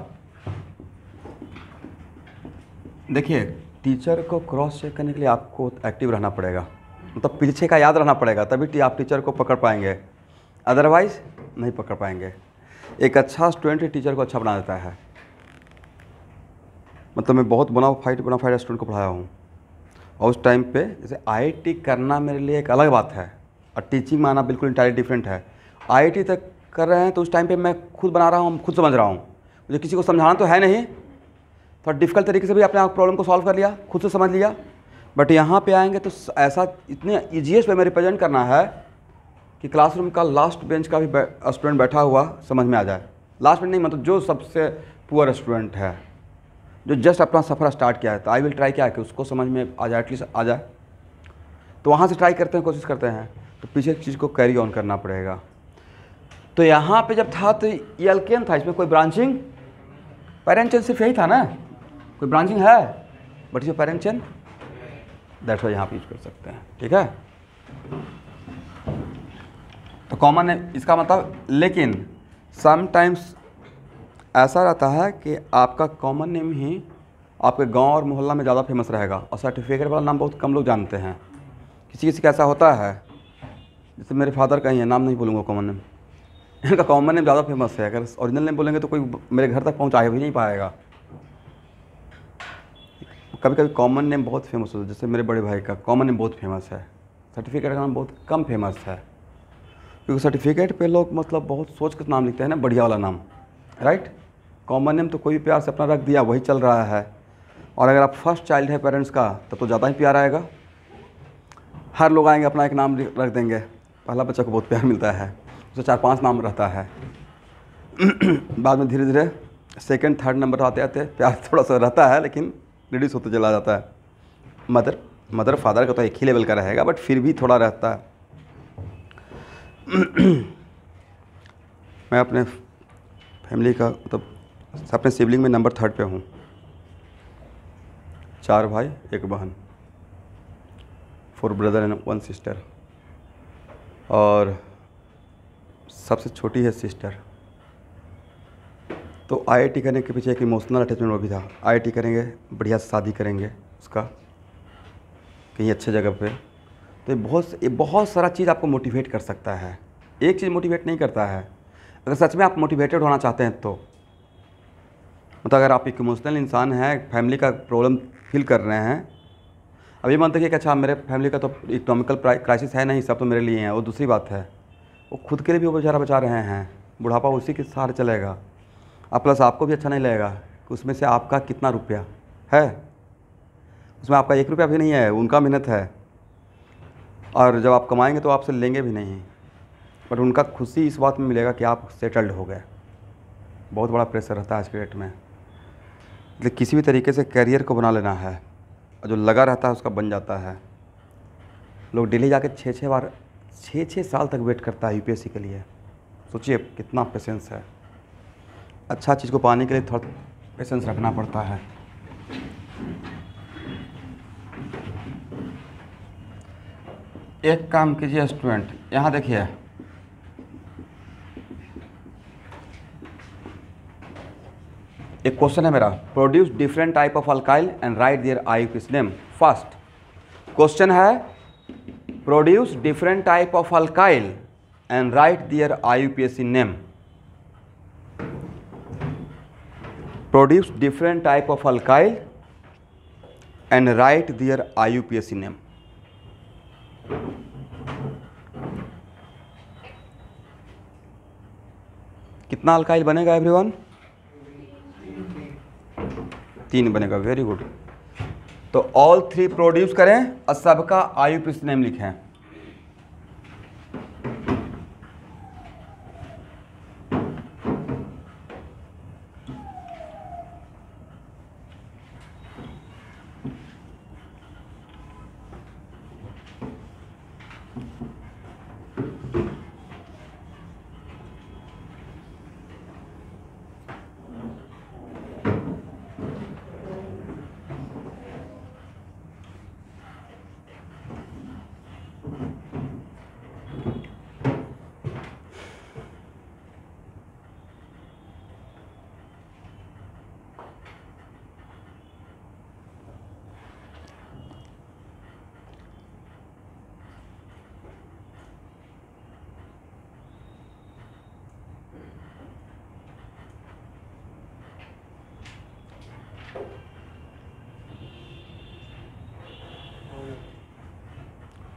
देखिए, टीचर को क्रॉस चेक करने के लिए आपको एक्टिव रहना पड़ेगा, मतलब पीछे का याद रहना पड़ेगा, तभी आप टीचर को पकड़ पाएंगे, अदरवाइज नहीं पकड़ पाएंगे। एक अच्छा स्टूडेंट ही टीचर को अच्छा बना देता है। मतलब मैं बहुत बोनाफाइड स्टूडेंट को पढ़ाया हूँ, और उस टाइम पे जैसे IIT करना मेरे लिए एक अलग बात है, और टीचिंग में आना बिल्कुल इंटायरली डिफरेंट है। IIT तक कर रहे हैं तो उस टाइम पे मैं खुद बना रहा हूँ, खुद समझ रहा हूँ, मुझे किसी को समझाना तो है नहीं, थोड़ा डिफ़िकल्ट तरीके से भी अपने प्रॉब्लम को सॉल्व कर लिया, खुद से समझ लिया। बट यहाँ पे आएंगे तो ऐसा इतने ईजीएस्ट वे में रिप्रेजेंट करना है कि क्लासरूम का लास्ट बेंच का भी स्टूडेंट बैठा हुआ समझ में आ जाए। लास्ट बेंच नहीं, मतलब जो सबसे पुअर स्टूडेंट है, जो जस्ट अपना सफ़र स्टार्ट किया है, तो आई विल ट्राई क्या है कि उसको समझ में आ जाए, एटलीस्ट आ जाए। तो वहाँ से ट्राई करते हैं, कोशिश करते हैं, तो पीछे की चीज़ को कैरी ऑन करना पड़ेगा। तो यहाँ पे जब था तो ये अल्केन था, इसमें कोई ब्रांचिंग, पैरेंट चेन सिर्फ यही था ना, कोई ब्रांचिंग है, बट इसमें पैरेंट चेन, दैट्स वाई यहाँ पे यूज कर सकते हैं, ठीक है। तो कॉमन है इसका मतलब, लेकिन समटाइम्स ऐसा रहता है कि आपका कॉमन नेम ही आपके गांव और मोहल्ला में ज़्यादा फेमस रहेगा, और सर्टिफिकेट वाला नाम बहुत कम लोग जानते हैं। किसी किसी का ऐसा होता है, जैसे मेरे फादर का ही है, नाम नहीं बोलूँगा, कॉमन नेम, इनका कॉमन नेम ज़्यादा फेमस है। अगर ओरिजिनल नेम बोलेंगे तो कोई मेरे घर तक पहुँचा भी नहीं पाएगा। कभी कभी कॉमन नेम बहुत फेमस होता है, जैसे मेरे बड़े भाई का कॉमन नेम बहुत फेमस है, सर्टिफिकेट का नाम बहुत कम फेमस है, क्योंकि सर्टिफिकेट पे लोग मतलब बहुत सोच कर नाम लिखते हैं ना, बढ़िया वाला नाम, राइट। कॉमन नेम तो कोई भी प्यार से अपना रख दिया, वही चल रहा है। और अगर आप फर्स्ट चाइल्ड है पेरेंट्स का, तब तो ज़्यादा ही प्यार आएगा। हर लोग आएंगे अपना एक नाम रख देंगे, पहला बच्चा को बहुत प्यार मिलता है, उसे 4-5 नाम रहता है। बाद में धीरे धीरे सेकंड थर्ड नंबर आते आते प्यार थोड़ा सा रहता है, लेकिन रिड्यूस होते चला जाता है। मदर मदर फादर का तो एक ही लेवल का रहेगा, बट फिर भी थोड़ा रहता है। मैं अपने फैमिली का मतलब अपने सिबलिंग में नंबर 3 पे हूँ। 4 भाई 1 बहन, 4 ब्रदर एंड 1 सिस्टर, और सबसे छोटी है सिस्टर। तो IIT करने के पीछे एक इमोशनल अटैचमेंट वो भी था। IIT करेंगे, बढ़िया शादी करेंगे उसका कहीं अच्छे जगह पे। तो ये बहुत सारा चीज़ आपको मोटिवेट कर सकता है। एक चीज़ मोटिवेट नहीं करता है। अगर सच में आप मोटिवेटेड होना चाहते हैं तो मतलब अगर आप एक इमोशनल इंसान हैं, फैमिली का प्रॉब्लम फील कर रहे हैं, अभी मानते हैं कि अच्छा मेरे फैमिली का तो इकोनॉमिकल क्राइसिस है नहीं, सब तो मेरे लिए हैं, वो दूसरी बात है। वो खुद के लिए भी वो बेचारा बचा रहे हैं, बुढ़ापा उसी के सहारे चलेगा। अब प्लस आपको भी अच्छा नहीं लगेगा कि उसमें से आपका कितना रुपया है, उसमें आपका 1 रुपया भी नहीं है, उनका मेहनत है। और जब आप कमाएंगे तो आपसे लेंगे भी नहीं, बट उनका खुशी इस बात में मिलेगा कि आप सेटल्ड हो गए। बहुत बड़ा प्रेशर रहता है आज के डेट में। लेकिन किसी भी तरीके से करियर को बना लेना है, और जो लगा रहता है उसका बन जाता है। लोग दिल्ली जाके 6 साल तक वेट करता है UPSC के लिए। सोचिए कितना पेशेंस है। अच्छा चीज़ को पाने के लिए थोड़ा पेशेंस रखना पड़ता है। एक काम कीजिए स्टूडेंट, यहाँ देखिए, एक क्वेश्चन है मेरा, produce different type of alkyl and write their IUPAC name. First question है produce different type of alkyl and write their IUPAC name. Produce different type of alkyl and write their IUPAC name. कितना alkyl बनेगा everyone? 3 बनेगा। Very good. तो all 3 produce करें और सबका IUPAC name लिखें।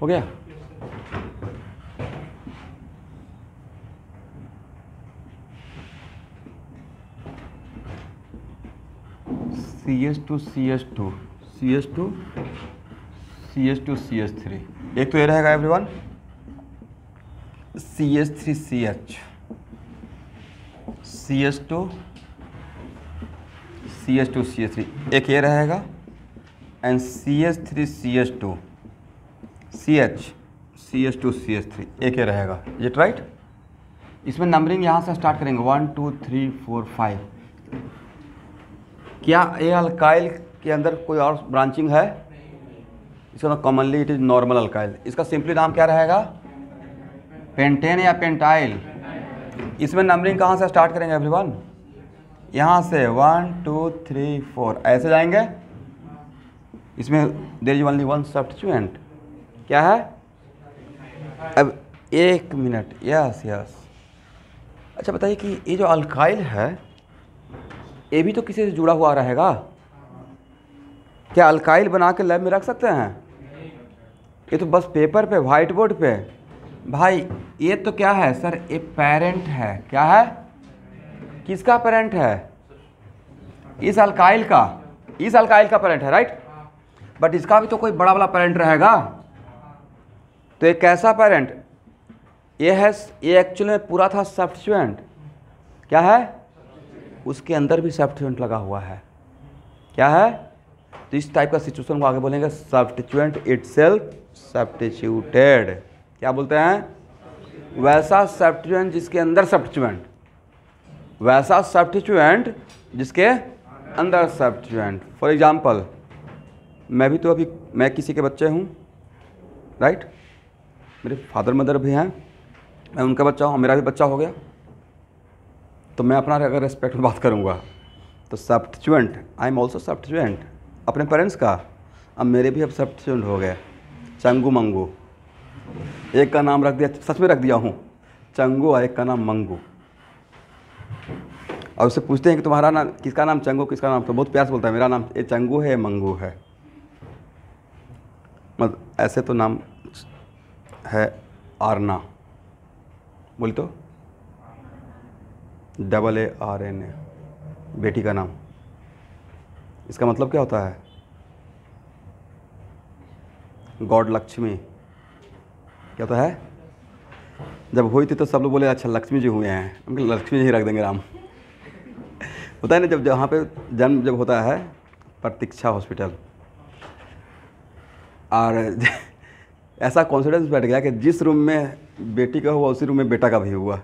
हो गया? CH2 CH2 CH2 CH2 CH3। एक तो ये रहेगा everyone CH3CH CH2 CH2 CH3। एक ये रहेगा एंड CH3CH2 CH2 CH3। एक ये रहेगा। ये राइट? इसमें नंबरिंग यहाँ से स्टार्ट करेंगे 1 2 3 4 5। क्या ये अल्काइल के अंदर कोई और ब्रांचिंग है? इसका commonly it is normal alkyl. इसका सिंपली नाम क्या रहेगा? पेंटेन या पेंटाइल। इसमें नंबरिंग कहाँ से स्टार्ट करेंगे एवरीवन? यहाँ से 1 2 3 4 ऐसे जाएंगे। इसमें देयर इज ओनली 1 सब्स्टिट्यूएंट। क्या है? अब 1 मिनट। Yes yes. अच्छा बताइए कि ये जो अल्काइल है ये भी तो किसी से जुड़ा हुआ रहेगा। क्या अल्काइल बना के लैब में रख सकते हैं? ये तो बस पेपर पे, व्हाइट बोर्ड पे। भाई ये तो क्या है सर? ये पेरेंट है। क्या है? किसका पेरेंट है? इस अल्काइल का। इस अल्काइल का पेरेंट है, राइट? बट इसका भी तो कोई बड़ा वाला पेरेंट रहेगा। तो ये कैसा पेरेंट? ये है, ये एक्चुअली में पूरा था सब्स्टिट्यूएंट। क्या है? उसके अंदर भी सब्स्टिट्यूएंट लगा हुआ है। क्या है? तो इस टाइप का सिचुएशन को आगे बोलेंगे सब्स्टिट्यूएंट इटसेल्फ सब्स्टिट्यूटेड। क्या बोलते हैं? वैसा सब्स्टिट्यूएंट जिसके अंदर सब्स्टिट्यूएंट, वैसा सब्स्टिट्यूएंट जिसके अंदर सब्स्टिट्यूएंट। फॉर एग्जांपल, मैं भी तो अभी मैं किसी के बच्चे हूँ, राइट? मेरे फादर मदर भी हैं, मैं उनका बच्चा हूँ, मेरा भी बच्चा हो गया, तो मैं अपना अगर रेस्पेक्ट में बात करूँगा तो substituent, I am also substituent अपने पेरेंट्स का। अब मेरे भी अब सब्स्टिट्यूएंट हो गए, चंगू मंगू। एक का नाम रख दिया, सच में रख दिया हूँ चंगू, और एक का नाम मंगू। और उससे पूछते हैं कि तुम्हारा नाम, किसका नाम चंगू, किसका नाम, तो बहुत प्यार से बोलता है मेरा नाम ये चंगू है, ये मंगू है। मतलब ऐसे तो नाम है आरना, बोली तो AARNA, बेटी का नाम। इसका मतलब क्या होता है? गॉड लक्ष्मी। क्या होता है? जब हुई थी तो सब लोग बोले अच्छा लक्ष्मी जी हुए हैं, उनके लक्ष्मी जी रख देंगे नाम। होता है ना, जब जहाँ पे जन्म जब होता है, प्रतीक्षा हॉस्पिटल, और ऐसा कॉन्फिडेंस बैठ गया कि जिस रूम में बेटी का हुआ उसी रूम में बेटा का भी हुआ,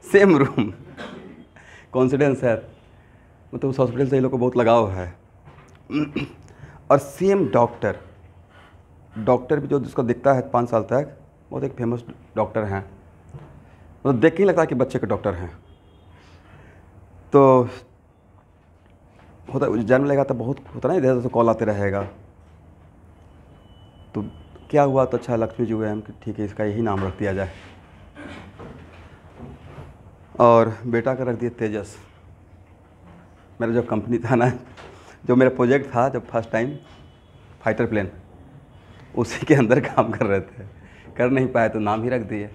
सेम रूम। कॉन्फिडेंस है, मतलब उस हॉस्पिटल से ये लोग को बहुत लगाव है। और सेम डॉक्टर भी जो जिसको दिखता है 5 साल तक, बहुत एक फेमस डॉक्टर हैं, मतलब देख के ही लगता है कि बच्चे के डॉक्टर हैं। तो होता जन्म लेगा तो बहुत होता ना, इधर से कॉल आते रहेगा, तो क्या हुआ? तो अच्छा लक्ष्मी जी हुए हैं, ठीक है इसका यही नाम रख दिया जाए। और बेटा का रख दिया तेजस। मेरा जो कंपनी था ना, जो मेरा प्रोजेक्ट था जब फर्स्ट टाइम, फाइटर प्लेन, उसी के अंदर काम कर रहे थे, कर नहीं पाए तो नाम ही रख दिए।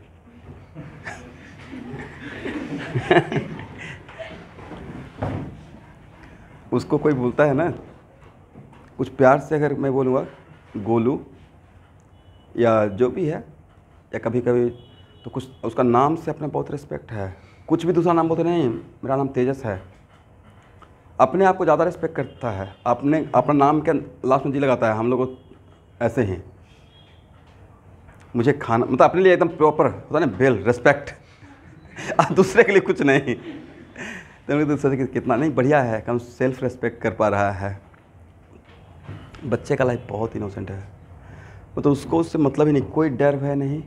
उसको कोई बोलता है ना, कुछ प्यार से अगर मैं बोलूँगा गोलू या जो भी है, या कभी कभी तो कुछ उसका नाम से अपना बहुत रिस्पेक्ट है। कुछ भी दूसरा नाम बोलते नहीं, मेरा नाम तेजस है, अपने आप को ज़्यादा रिस्पेक्ट करता है, अपने अपना नाम के लास्ट में जी लगाता है। हम लोग ऐसे ही, मुझे खाना मतलब अपने लिए एकदम प्रॉपर होता है ना, बेल रिस्पेक्ट, दूसरे के लिए कुछ नहीं। तो सोचे कि कितना नहीं बढ़िया है, कम सेल्फ रिस्पेक्ट कर पा रहा है। बच्चे का लाइफ बहुत इनोसेंट है, मतलब उसको उससे मतलब ही नहीं, कोई डर है नहीं।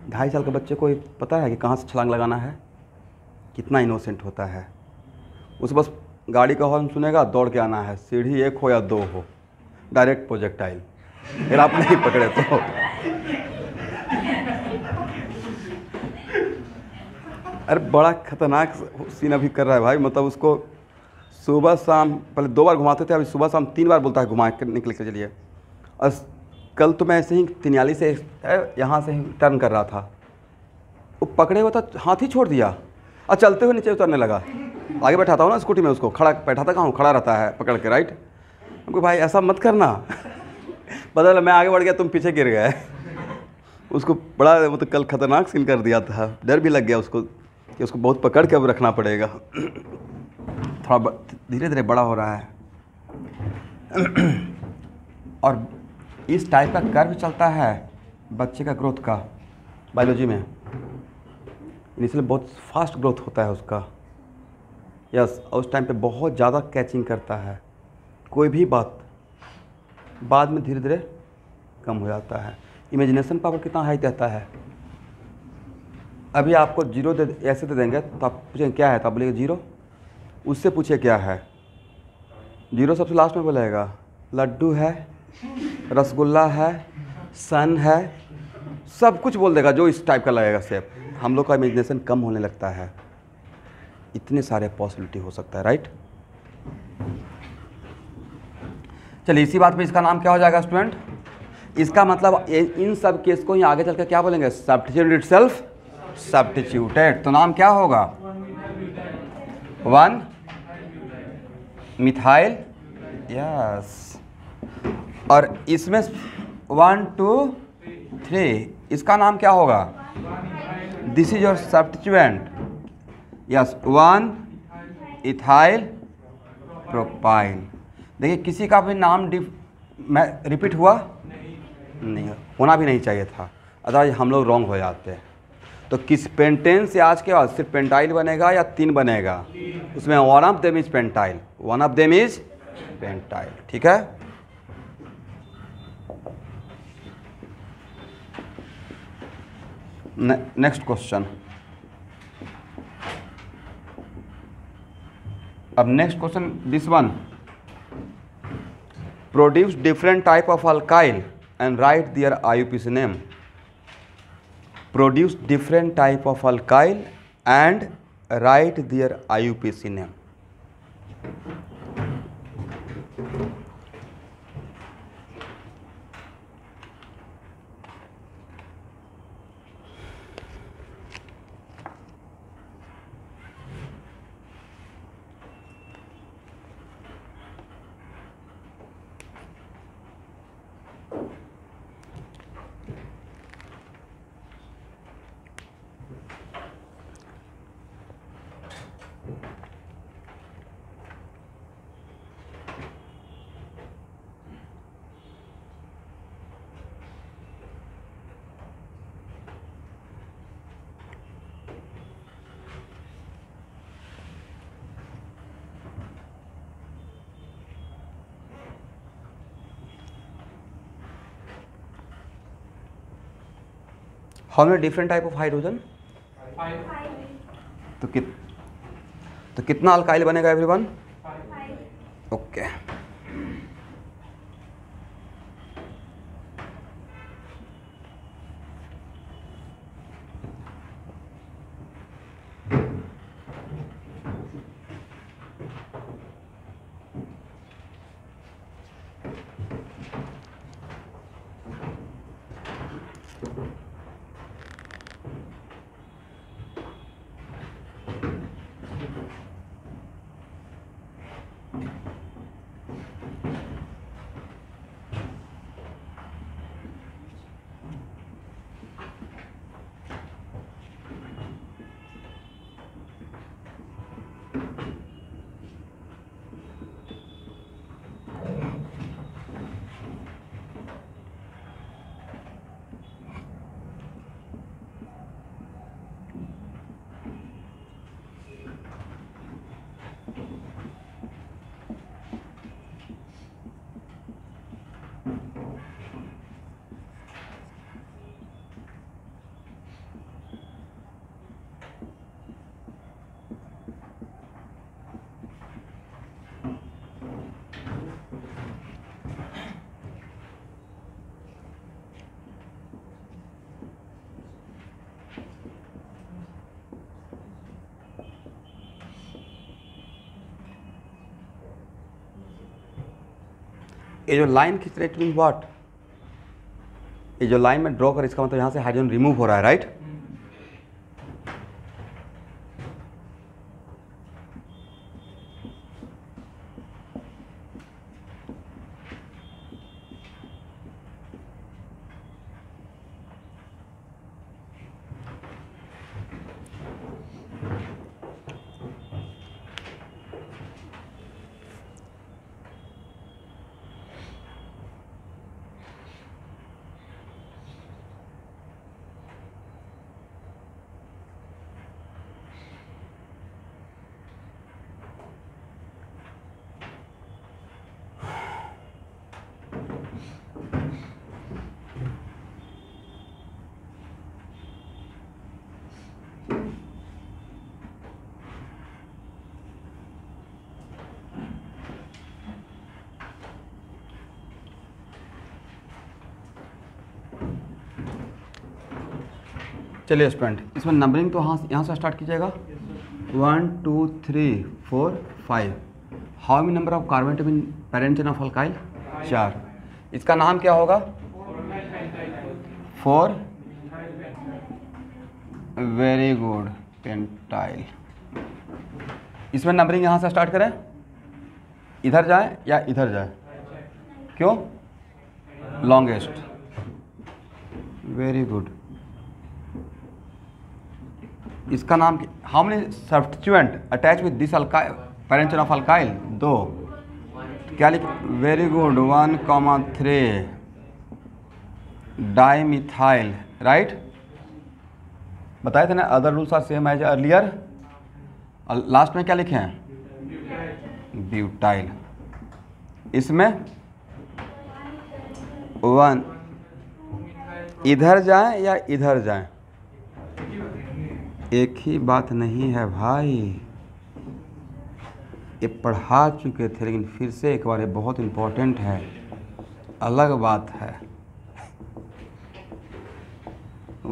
2.5 साल के बच्चे को पता है कि कहाँ से छलांग लगाना है, कितना इनोसेंट होता है। उसे बस गाड़ी का हॉर्न सुनेगा, दौड़ के आना है, सीढ़ी 1 हो या 2 हो, डायरेक्ट प्रोजेक्टाइल। अगर आप नहीं पकड़े तो अरे बड़ा खतरनाक सीन अभी कर रहा है भाई। मतलब उसको सुबह शाम पहले 2 बार घुमाते थे, अभी सुबह शाम 3 बार बोलता है घुमा कर निकल के चलिए। और कल तो मैं ऐसे ही तिनियाली से यहाँ से ही टर्न कर रहा था, वो पकड़े हुआ था, हाथ ही छोड़ दिया और चलते हुए नीचे उतरने लगा। आगे बैठाता हूँ ना स्कूटी में, उसको खड़ा बैठाता कहाँ हूँ, खड़ा रहता है पकड़ के, राइट। हमको भाई ऐसा मत करना। बदल मैं आगे बढ़ गया, तुम पीछे गिर गए। उसको बड़ा मतलब कल खतरनाक सीन कर दिया था, डर भी लग गया उसको कि उसको बहुत पकड़ के अब रखना पड़ेगा। थोड़ा धीरे धीरे बड़ा हो रहा है। और इस टाइप का कर्व चलता है बच्चे का ग्रोथ का बायोलॉजी में। इनिशियली बहुत फास्ट ग्रोथ होता है उसका, यस, उस टाइम पे बहुत ज़्यादा कैचिंग करता है कोई भी बात, बाद में धीरे धीरे कम हो जाता है। इमेजिनेशन पावर कितना हाई रहता है। अभी आपको 0 ऐसे दे देंगे तो आप पूछेंगे क्या है, तो आप बोलेंगे 0। उससे पूछे क्या है, 0 सबसे लास्ट में बोलेगा। लड्डू है, रसगुल्ला है, सन है, सब कुछ बोल देगा जो इस टाइप का लगेगा शेप। हम लोग का इमेजिनेशन कम होने लगता है, इतने सारे पॉसिबिलिटी हो सकता है, राइट। चलिए इसी बात पे इसका नाम क्या हो जाएगा स्टूडेंट? इसका मतलब इन सब केस को ही आगे चलकर क्या बोलेंगे? Substitute itself substituted. तो नाम क्या होगा? 1 मिथाइल, यस। और इसमें 1 2 3, इसका नाम क्या होगा? This is your substituent, yes, 1 ethyl propyl. देखिए किसी का भी नाम रिपीट हुआ नहीं, होना भी नहीं चाहिए था, अदरवाइज हम लोग रॉन्ग हो जाते हैं। तो किस पेंटेन से आज के बाद सिर्फ पेंटाइल बनेगा या 3 बनेगा? उसमें one of them is pentyl, one of them is pentyl. ठीक है, नेक्स्ट क्वेश्चन। अब next question this one, produce different type of alkyl and write their IUPAC name. Produce different type of alkyl and write their IUPAC name. How many different type of hydrogen? तो कितना alkyl बनेगा everyone? Okay. ये जो line खींच रहे mean what? ये जो line में ड्रॉ कर, इसका मतलब यहाँ से हाइड्रोजन रिमूव हो रहा है, राइट? चलिए स्टूडेंट, इसमें नंबरिंग तो यहाँ से स्टार्ट कीजिएगा। 1 2 3 4 5। How many number of carbon in parent chain of alkyl? 4। इसका नाम क्या होगा? 4। Very good, pentyl. इसमें नंबरिंग यहाँ से स्टार्ट करें, इधर जाए या इधर जाए? क्यों? लॉन्गेस्ट। Very good. इसका नाम how many substituent attach with this alkyl parent chain of alkyl? 2। क्या लिख, वेरी गुड, 1,3 डाइमिथाइल, राइट। बताए थे ना other rules are same as earlier. Last में क्या लिखे हैं, ब्यूटाइल। इसमें 1 इधर जाएं या इधर जाएं, एक ही बात नहीं है भाई, ये पढ़ा चुके थे लेकिन फिर से एक बार, ये बहुत इम्पोर्टेंट है, अलग बात है।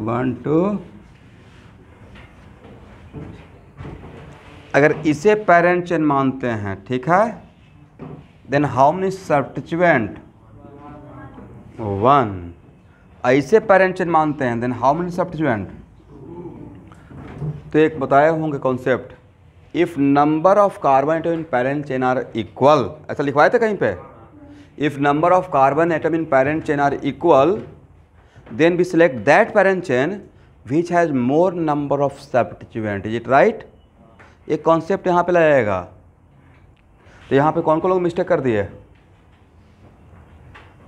1 2, अगर इसे पेरेंट चेन मानते हैं, ठीक है, देन हाउ मेनी सब्स्टिट्यूएंट, 1। ऐसे पेरेंट चेन मानते हैं, देन हाउ मेनी सब्स्टिट्यूएंट। तो एक बताए होंगे concept, if number of carbon atom in parent chain are equal, ऐसा लिखवाए थे कहीं पे, if number of carbon atom in parent chain are equal then we select that parent chain which has more number of substituent, is it right. एक concept यहाँ पे लगाएगा। तो यहाँ पे कौन कौन लोग मिस्टेक कर दिए,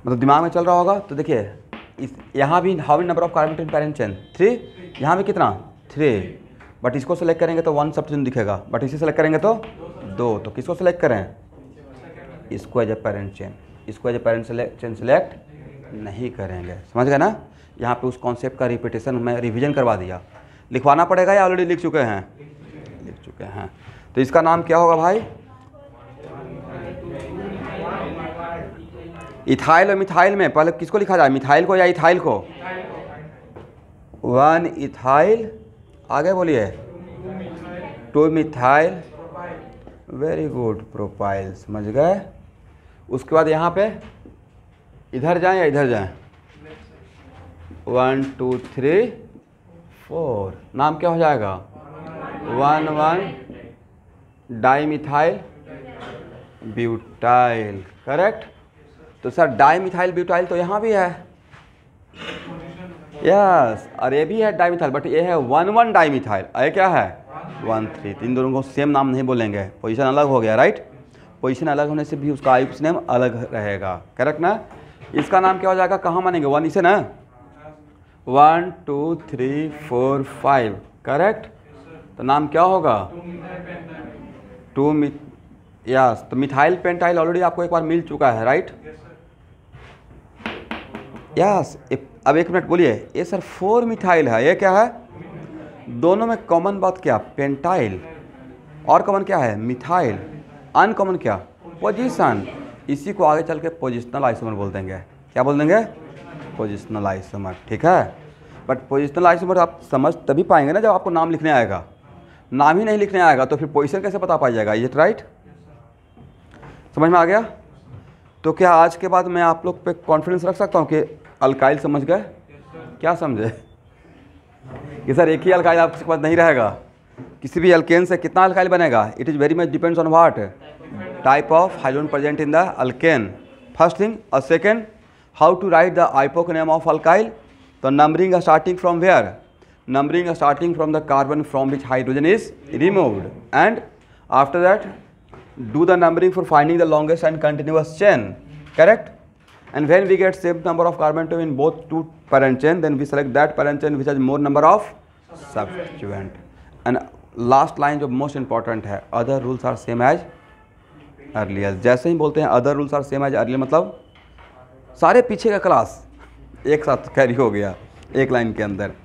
मतलब दिमाग में चल रहा होगा। तो देखिए इस यहाँ भी how many number of carbon in parent chain 3, यहाँ भी कितना 3, बट इसको सेलेक्ट करेंगे तो 1 सब्स्टिट्यूएंट दिखेगा, बट इसे सेलेक्ट करेंगे तो 2। तो किसको सेलेक्ट करें, इसको एज ए पेरेंट चेन, इसको as a parent chain select नहीं करेंगे, समझ गए ना। यहाँ पे उस कॉन्सेप्ट का रिपीटेशन मैं रिवीजन करवा दिया। लिखवाना पड़ेगा या ऑलरेडी लिख चुके हैं, लिख चुके हैं। तो इसका नाम क्या होगा भाई, इथाइल और मिथाइल में पहले किसको लिखा जाए, मिथाइल को या इथाइल को। 1 इथाइल, आगे बोलिए 2 मिथाइल, वेरी गुड, प्रोपाइल, समझ गए। उसके बाद यहाँ पे इधर जाएं या इधर जाएं, 1 2 3 4, नाम क्या हो जाएगा 1 डाइमिथाइल ब्यूटाइल, करेक्ट। तो सर डाइमिथाइल ब्यूटाइल तो यहाँ भी है, यस, और ये भी है डाइमिथाइल, बट ये है 1 डाइमिथाइल, ये क्या है 1 3। इन दोनों को सेम नाम नहीं बोलेंगे, पोजीशन अलग हो गया, राइट। पोजीशन अलग होने से भी उसका आयुक्स नेम अलग रहेगा, करेक्ट ना। इसका नाम क्या हो जाएगा, कहाँ मानेंगे 1 इसे ना, 1 2 3 4 5, करेक्ट। तो नाम क्या होगा 2 यस। तो मिथाइल पेंटाइल ऑलरेडी आपको एक बार मिल चुका है, राइट, यस। अब एक मिनट बोलिए, ये सर 4 मिथाइल है, ये क्या है, दोनों में कॉमन बात क्या, पेंटाइल, और कॉमन क्या है मिथाइल, अनकॉमन क्या, पोजीशन। इसी को आगे चल के पोजिशनल आइसोमर बोल देंगे, क्या बोल देंगे, पोजिशनल आइसोमर, ठीक है। बट पोजिशनल आइसोमर आप समझ तभी पाएंगे ना जब आपको नाम लिखने आएगा, नाम ही नहीं लिखने आएगा तो फिर पोजीशन कैसे पता पाइएगा, ये राइट, समझ में आ गया। तो क्या आज के बाद मैं आप लोग पे कॉन्फिडेंस रख सकता हूँ कि अल्काइल समझ गए, क्या समझे कि सर एक ही अल्काइल आपके पास नहीं रहेगा, किसी भी अल्केन से कितना अल्काइल बनेगा, it is very much depends on what type of hydrogen present in the alkane, first thing. और second, how to write the IUPAC name of alkyl. तो numbering starting from where, numbering starting from the carbon from which hydrogen is removed, and after that do the numbering for finding the longest and continuous chain, correct. And when we get same number of carbon atom in both two parent chain, then we select that parent chain which has more number of substituent. And last line जो most important है, other rules are same as earlier। जैसे ही बोलते हैं other rules are same as earlier, मतलब सारे पीछे का class एक साथ कैरी हो गया एक लाइन के अंदर।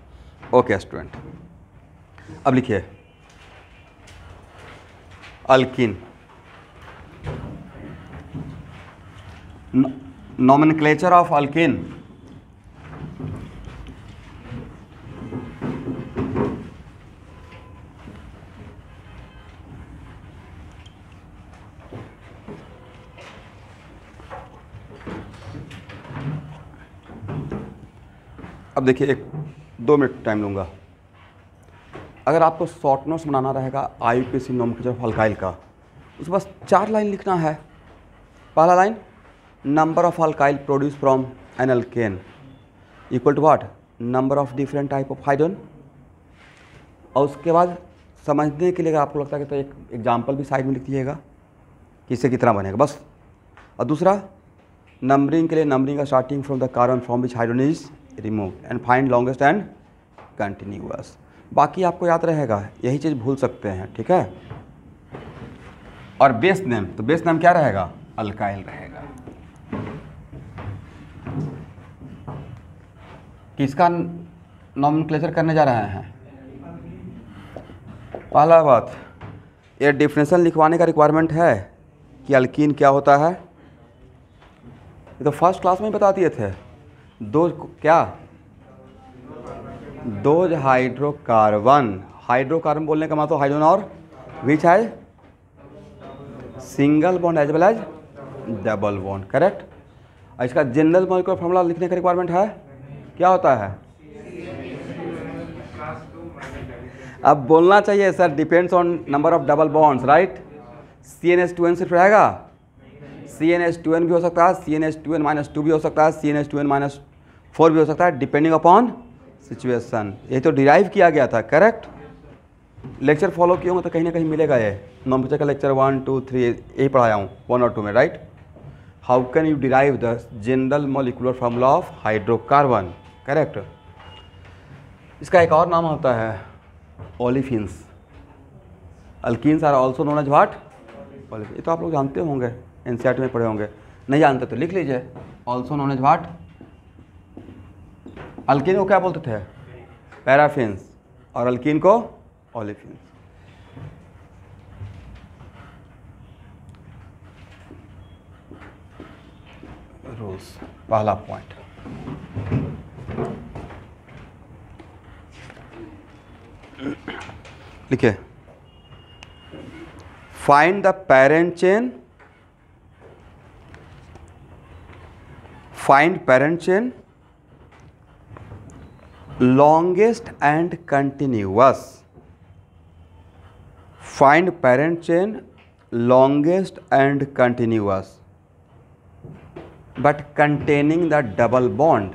ओके स्टूडेंट, अब लिखिए अल्कीन, नोमेनक्लेचर ऑफ अल्कीन। अब देखिए 1-2 मिनट टाइम लूँगा। अगर आपको शॉर्ट नोट्स बनाना रहेगा आईयूपीएसी नोमेनक्लेचर ऑफ अल्काइल का, उसके बस 4 लाइन लिखना है। पहला line, number of alkyl produce from an alkane equal to what, number of different type of hydrogen. और उसके बाद समझने के लिए अगर आपको लगता है कि तो एक एग्जाम्पल भी साइड में लिख दीजिएगा कि इससे कितना बनेगा, बस और दूसरा नंबरिंग के लिए नंबरिंग का starting from the carbon from which hydrogen is remove and find longest and continuous. बाकी आपको याद रहेगा, यही चीज़ भूल सकते हैं, ठीक है। और बेस नेम, तो बेस नेम क्या रहेगा, अल्काइल रहेगा। किसका नॉमेनक्लेचर करने जा रहे हैं? पहला बात, ये डिफिनेशन लिखवाने का रिक्वायरमेंट है कि अल्कीन क्या होता है, ये तो फर्स्ट क्लास में ही बता दिए थे। दो क्या, दो हाइड्रोकार्बन, हाइड्रोकार्बन बोलने का मतलब हाइड्रोजन और विच है single bond as well as double bond, correct. और इसका जनरल मॉलिक्यूलर फार्मूला लिखने का रिक्वायरमेंट है, क्या होता है? अब बोलना चाहिए sir depends on number of double bonds, right. CnH2n सिर्फ रहेगा, CnH2n भी हो सकता है, CnH2n-2 भी हो सकता है, CnH2n-4 भी हो सकता है, डिपेंडिंग अपॉन सिचुएशन। ये तो डिराइव किया गया था, करेक्ट। लेक्चर फॉलो किए होंगे तो कहीं ना कहीं मिलेगा ये। नॉमेनक्लेचर का लेक्चर 1, 2, 3 यही पढ़ाया हूँ 1 और 2 में, right. How can you derive the general molecular formula of hydrocarbon, correct. इसका एक और नाम होता है olefins. Alkenes are also known as what, ये तो आप लोग जानते होंगे, NCERT में पढ़े होंगे। नहीं जानते तो लिख लीजिए, also known as what. Alkene को क्या बोलते थे? पैराफिन्स, और अल्कीन को ओलिफिन्स। रूल्स, पहला पॉइंट, लिखिए, find the parent chain, find parent chain longest and continuous, find parent chain longest and continuous but containing the double bond,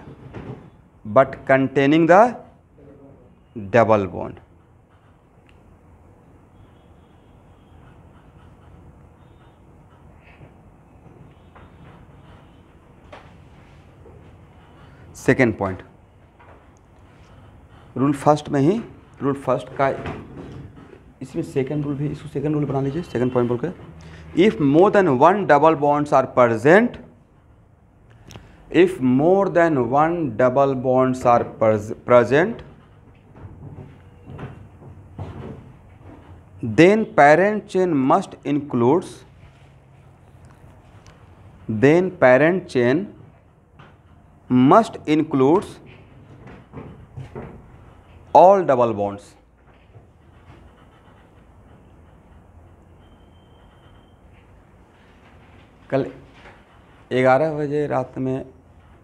but containing the double bond। Second point, rule first में ही, rule first का इसमें second rule भी, इसको second rule बना लीजिए, second point बोल के, if more than one double bonds are present, if more than one double bonds are present, then parent chain must includes, then parent chain must includes all double bonds। कल 11 बजे रात में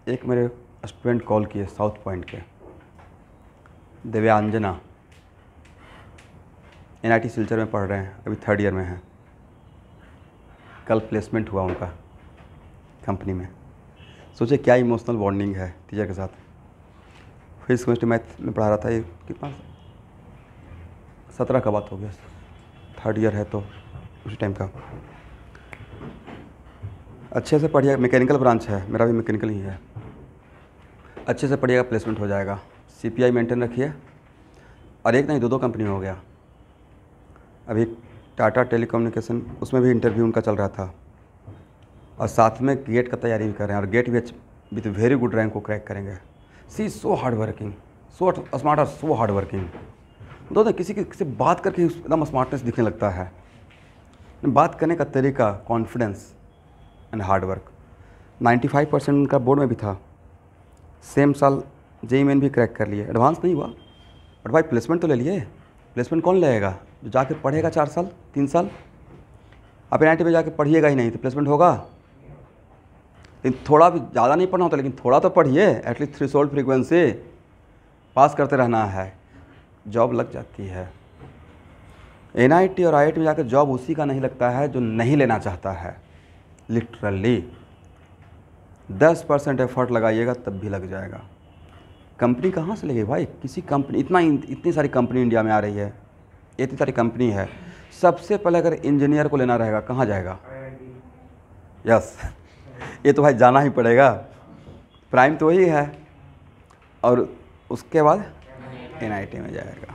एक मेरे student call किए south point के, दिव्यांजना, NIT Silchar में पढ़ रहे हैं, अभी 3rd ईयर में हैं। कल प्लेसमेंट हुआ उनका कंपनी में। सोचे क्या इमोशनल बॉन्डिंग है टीचर के साथ। फिर सेमेस्टर मैथ में पढ़ा रहा था, ये कितना 17 का बात हो गया, 3rd ईयर है तो उसी टाइम का। अच्छे से पढ़िएगा, मैकेनिकल ब्रांच है, मेरा भी मैकेनिकल ही है। अच्छे से पढ़िएगा, प्लेसमेंट हो जाएगा। CPI मेंटेन रखिए, और एक नहीं 2 कंपनी हो गया। अभी टाटा टेलीकम्युनिकेशन, उसमें भी इंटरव्यू उनका चल रहा था, और साथ में गेट का तैयारी भी कर रहे हैं, और गेट भी विथ वेरी गुड रैंक को क्रैक करेंगे। See so hard working, so smart और सो हार्ड वर्किंग। दोस्तों किसी से बात करके एकदम स्मार्टनेस दिखने लगता है। बात करने का तरीका, कॉन्फिडेंस एंड हार्ड वर्क। 95% उनका बोर्ड में भी था। सेम साल JEE मेन भी क्रैक कर लिए, एडवांस नहीं हुआ, बट भाई प्लेसमेंट तो ले लिए। प्लेसमेंट कौन लेगा? जो जाके पढ़ेगा 4 साल 3 साल। आप NIT में जाके पढ़िएगा ही नहीं तो प्लेसमेंट होगा? लेकिन थोड़ा भी, ज़्यादा नहीं पढ़ना होता, लेकिन थोड़ा तो पढ़िए, एटलीस्ट थ्रेशोल्ड फ्रीक्वेंसी पास करते रहना है, जॉब लग जाती है। NIT और IIT में जाकर जॉब उसी का नहीं लगता है जो नहीं लेना चाहता है। लिटरली 10% एफर्ट लगाइएगा तब भी लग जाएगा। कंपनी कहाँ से लेगी भाई? किसी कंपनी, इतनी सारी कंपनी इंडिया में आ रही है, इतनी सारी कंपनी है। सबसे पहले अगर इंजीनियर को लेना रहेगा कहाँ जाएगा? यस, ये तो भाई जाना ही पड़ेगा, प्राइम तो वही है, और उसके बाद NIT में जाएगा।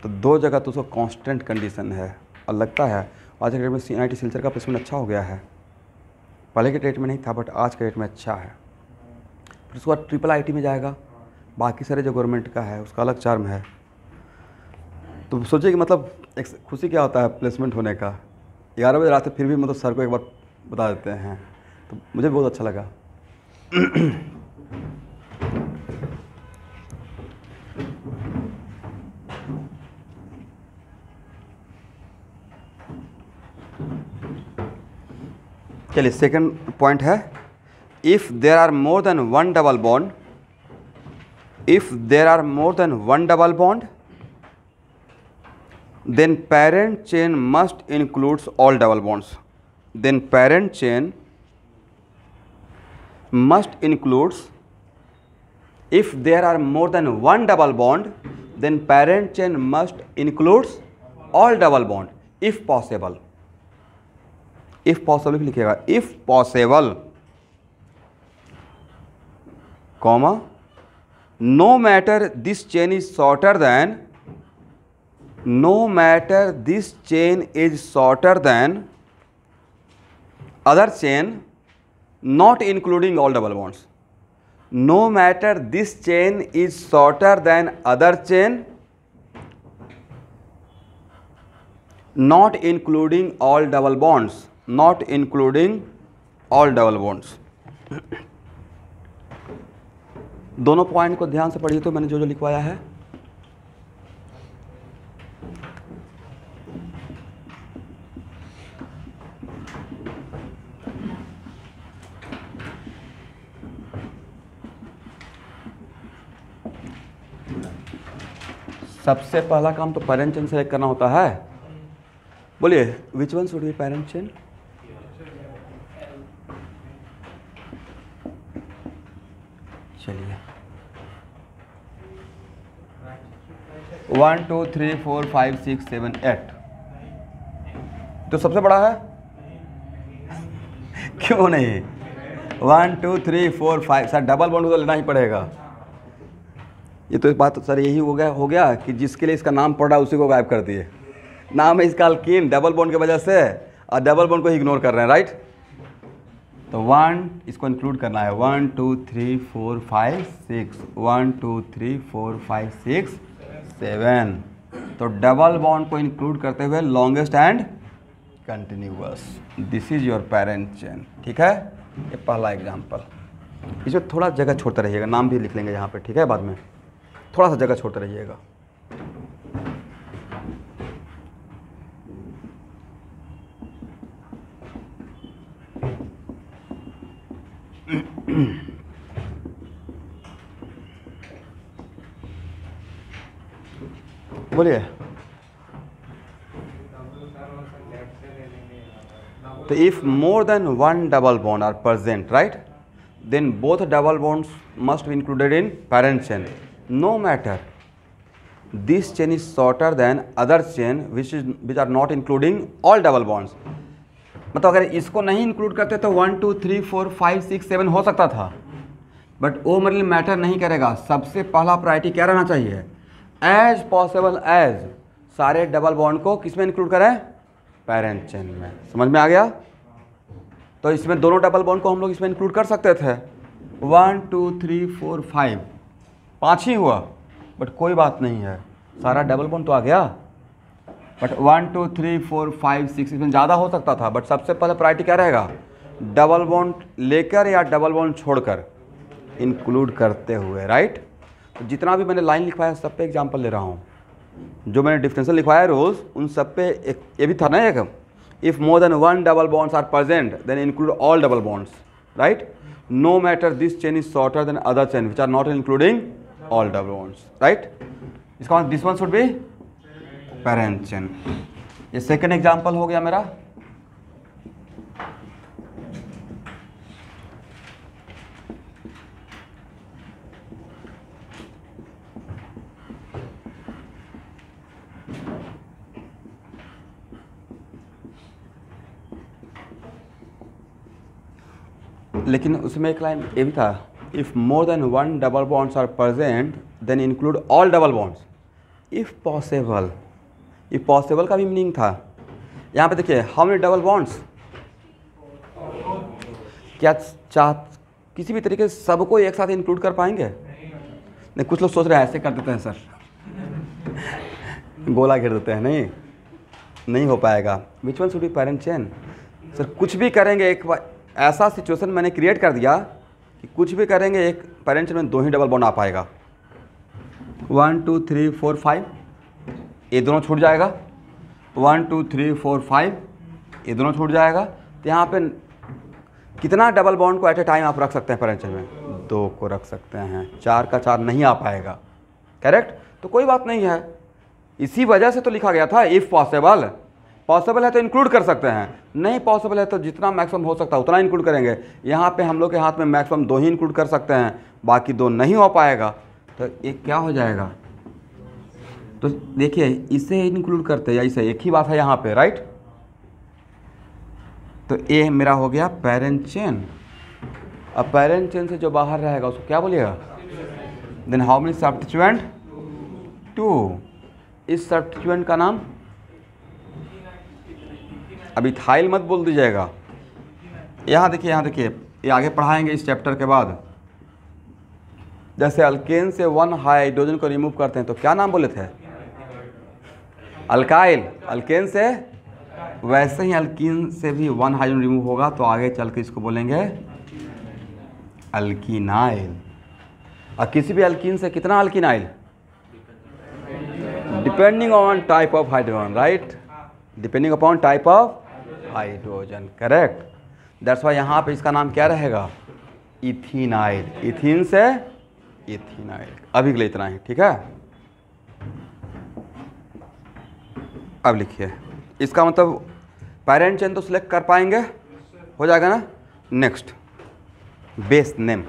तो दो जगह तो उसको कांस्टेंट कंडीशन है, और लगता है आज के डेट में NIT सिलचर का प्लेसमेंट अच्छा हो गया है। पहले के डेट में नहीं था, बट आज के डेट में अच्छा है। फिर उसके बाद IIIT में जाएगा, बाकी सारे जो गवर्नमेंट का है उसका अलग चार्म है। तो सोचिए कि मतलब एक खुशी क्या होता है प्लेसमेंट होने का। 11 बजे रात फिर भी मतलब सर को एक बार बता देते हैं, तो मुझे बहुत अच्छा लगा। चलिए सेकंड पॉइंट है, if there are more than one double bond, if there are more than one double bond, then parent chain must includes all double bonds. Then parent chain must includes, if there are more than one double bond, then parent chain must includes all double bond if possible. if possible भी लिखिएगा, if possible, comma, no matter this chain is shorter than, no matter this chain is shorter than other chain not including all double bonds. No matter this chain is shorter than other chain not including all double bonds, not including all double bonds. दोनों point को ध्यान से पढ़िए तो मैंने जो जो लिखवाया है। सबसे पहला काम तो पेरेंट चेन सेलेक्ट करना होता है। बोलिए which one should be parent chain? चलिए 1 2 3 4 5 6 7 8 तो सबसे बड़ा है। क्यों नहीं? 1 2 3 4 5 सर डबल बॉन्ड तो लेना ही पड़ेगा। ये तो इस बात सर यही हो गया कि जिसके लिए इसका नाम पड़ रहा है उसी को गायब कर दिए। नाम है इसका अल्कीन, डबल बॉन्ड की वजह से, और डबल बॉन्ड को इग्नोर कर रहे हैं, राइट। तो 1 इसको इंक्लूड करना है, 1 2 3 4 5 6, 1 2 3 4 5 6 7। तो डबल बॉन्ड को इंक्लूड करते हुए longest and continuous, this is your parent chain. ठीक है, ये पहला एग्जाम्पल। इसमें थोड़ा जगह छोड़ते रहिएगा, नाम भी लिख लेंगे यहाँ पे, ठीक है, बाद में थोड़ा सा जगह छोड़ते रहिएगा। बोलिए। तो if more than one double bond are present, right, then both double bonds must be included in parent chain, no matter this chain is shorter than other chain which are not including all double bonds। मतलब अगर इसको नहीं include करते तो 1 2 3 4 5 6 7 हो सकता था, but वो मेरे लिए मैटर नहीं करेगा। सबसे पहला प्रायोरिटी क्या रहना चाहिए? एज पॉसिबल एज सारे डबल बॉन्ड को किस में इंक्लूड करें? पेरेंट चेन में। समझ में आ गया? तो इसमें दोनों डबल बॉन्ड को हम लोग इसमें इंक्लूड कर सकते थे। 1 2 3 4 5 5 ही हुआ, बट कोई बात नहीं है, सारा डबल बॉन्ड तो आ गया। बट 1 2 3 4 5 6 इसमें ज़्यादा हो सकता था, बट सबसे पहले प्रायोरिटी क्या रहेगा? डबल बॉन्ड लेकर या डबल बॉन्ड छोड़कर इंक्लूड करते हुए, राइट। तो जितना भी मैंने लाइन लिखवाया सब पे एग्जाम्पल ले रहा हूँ। जो मैंने डिफरेंशियल लिखवाया रोज़, उन सब पे एक ये भी था ना, एक if more than one double bonds are present then include all double bonds, right. No matter this chain is shorter than other chain which are not including all double bonds, right। इसका मतलब this one should be parent chain। ये second example हो गया मेरा। लेकिन उसमें एक line ये भी था, if more than one double bonds are present then include all double bonds if possible. If possible का भी मीनिंग था। यहाँ पे देखिए हाउ मेनी डबल बॉन्ड्स, क्या किसी भी तरीके से सबको एक साथ इंक्लूड कर पाएंगे? नहीं, कुछ लोग सोच रहे हैं ऐसे कर देते हैं सर, गोला घेर देते हैं, नहीं हो पाएगा। Which one should be parent chain? Sir कुछ भी करेंगे, एक ऐसा सिचुएशन मैंने क्रिएट कर दिया कि कुछ भी करेंगे एक पेरेंट चेन में 2 ही डबल बॉन्ड आ पाएगा। 1 2 3 4 5 ये दोनों छूट जाएगा, 1 2 3 4 5 ये दोनों छूट जाएगा। तो यहाँ पे कितना डबल बॉन्ड को एट ए टाइम आप रख सकते हैं पेरेंट चेन में? 2 को रख सकते हैं, 4 का 4 नहीं आ पाएगा, करेक्ट? तो कोई बात नहीं है, इसी वजह से तो लिखा गया था इफ़ पॉसिबल। पॉसिबल है तो इंक्लूड कर सकते हैं, नहीं पॉसिबल है तो जितना मैक्सिमम हो सकता है उतना इंक्लूड करेंगे। यहाँ पे हम लोग के हाथ में मैक्सिमम 2 ही इंक्लूड कर सकते हैं, बाकी 2 नहीं हो पाएगा। तो एक क्या हो जाएगा? तो देखिए इसे इंक्लूड करते या इसे, एक ही बात है यहाँ पे, राइट? तो ये मेरा हो गया पेरेंट चेन। अब पेरेंट चेन से जो बाहर रहेगा उसको क्या बोलिएगा? Then how many substituent? 2। इस सब्स्टिट्यूएंट का नाम अभी इथाइल मत बोल दीजिएगा। यहाँ देखिए ये आगे पढ़ाएंगे इस चैप्टर के बाद। जैसे अल्केन से 1 हाइड्रोजन को रिमूव करते हैं तो क्या नाम बोले थे? अल्काइल। अल्केन से, वैसे ही अल्कीन से भी 1 हाइड्रोजन रिमूव होगा तो आगे चल के इसको बोलेंगे अल्कीनाइल। और किसी भी अल्कीन से कितना alkenyl? Depending on type of hydrogen, right? Depending upon type of hydrogen, correct? That's why यहाँ पे इसका नाम क्या रहेगा? इथीनाइल। इथीन से इथीनाइल। अभी के लिए इतना ही, ठीक है? अब लिखिए, इसका मतलब पेरेंट चेन तो सिलेक्ट कर पाएंगे, हो जाएगा ना? Next base name.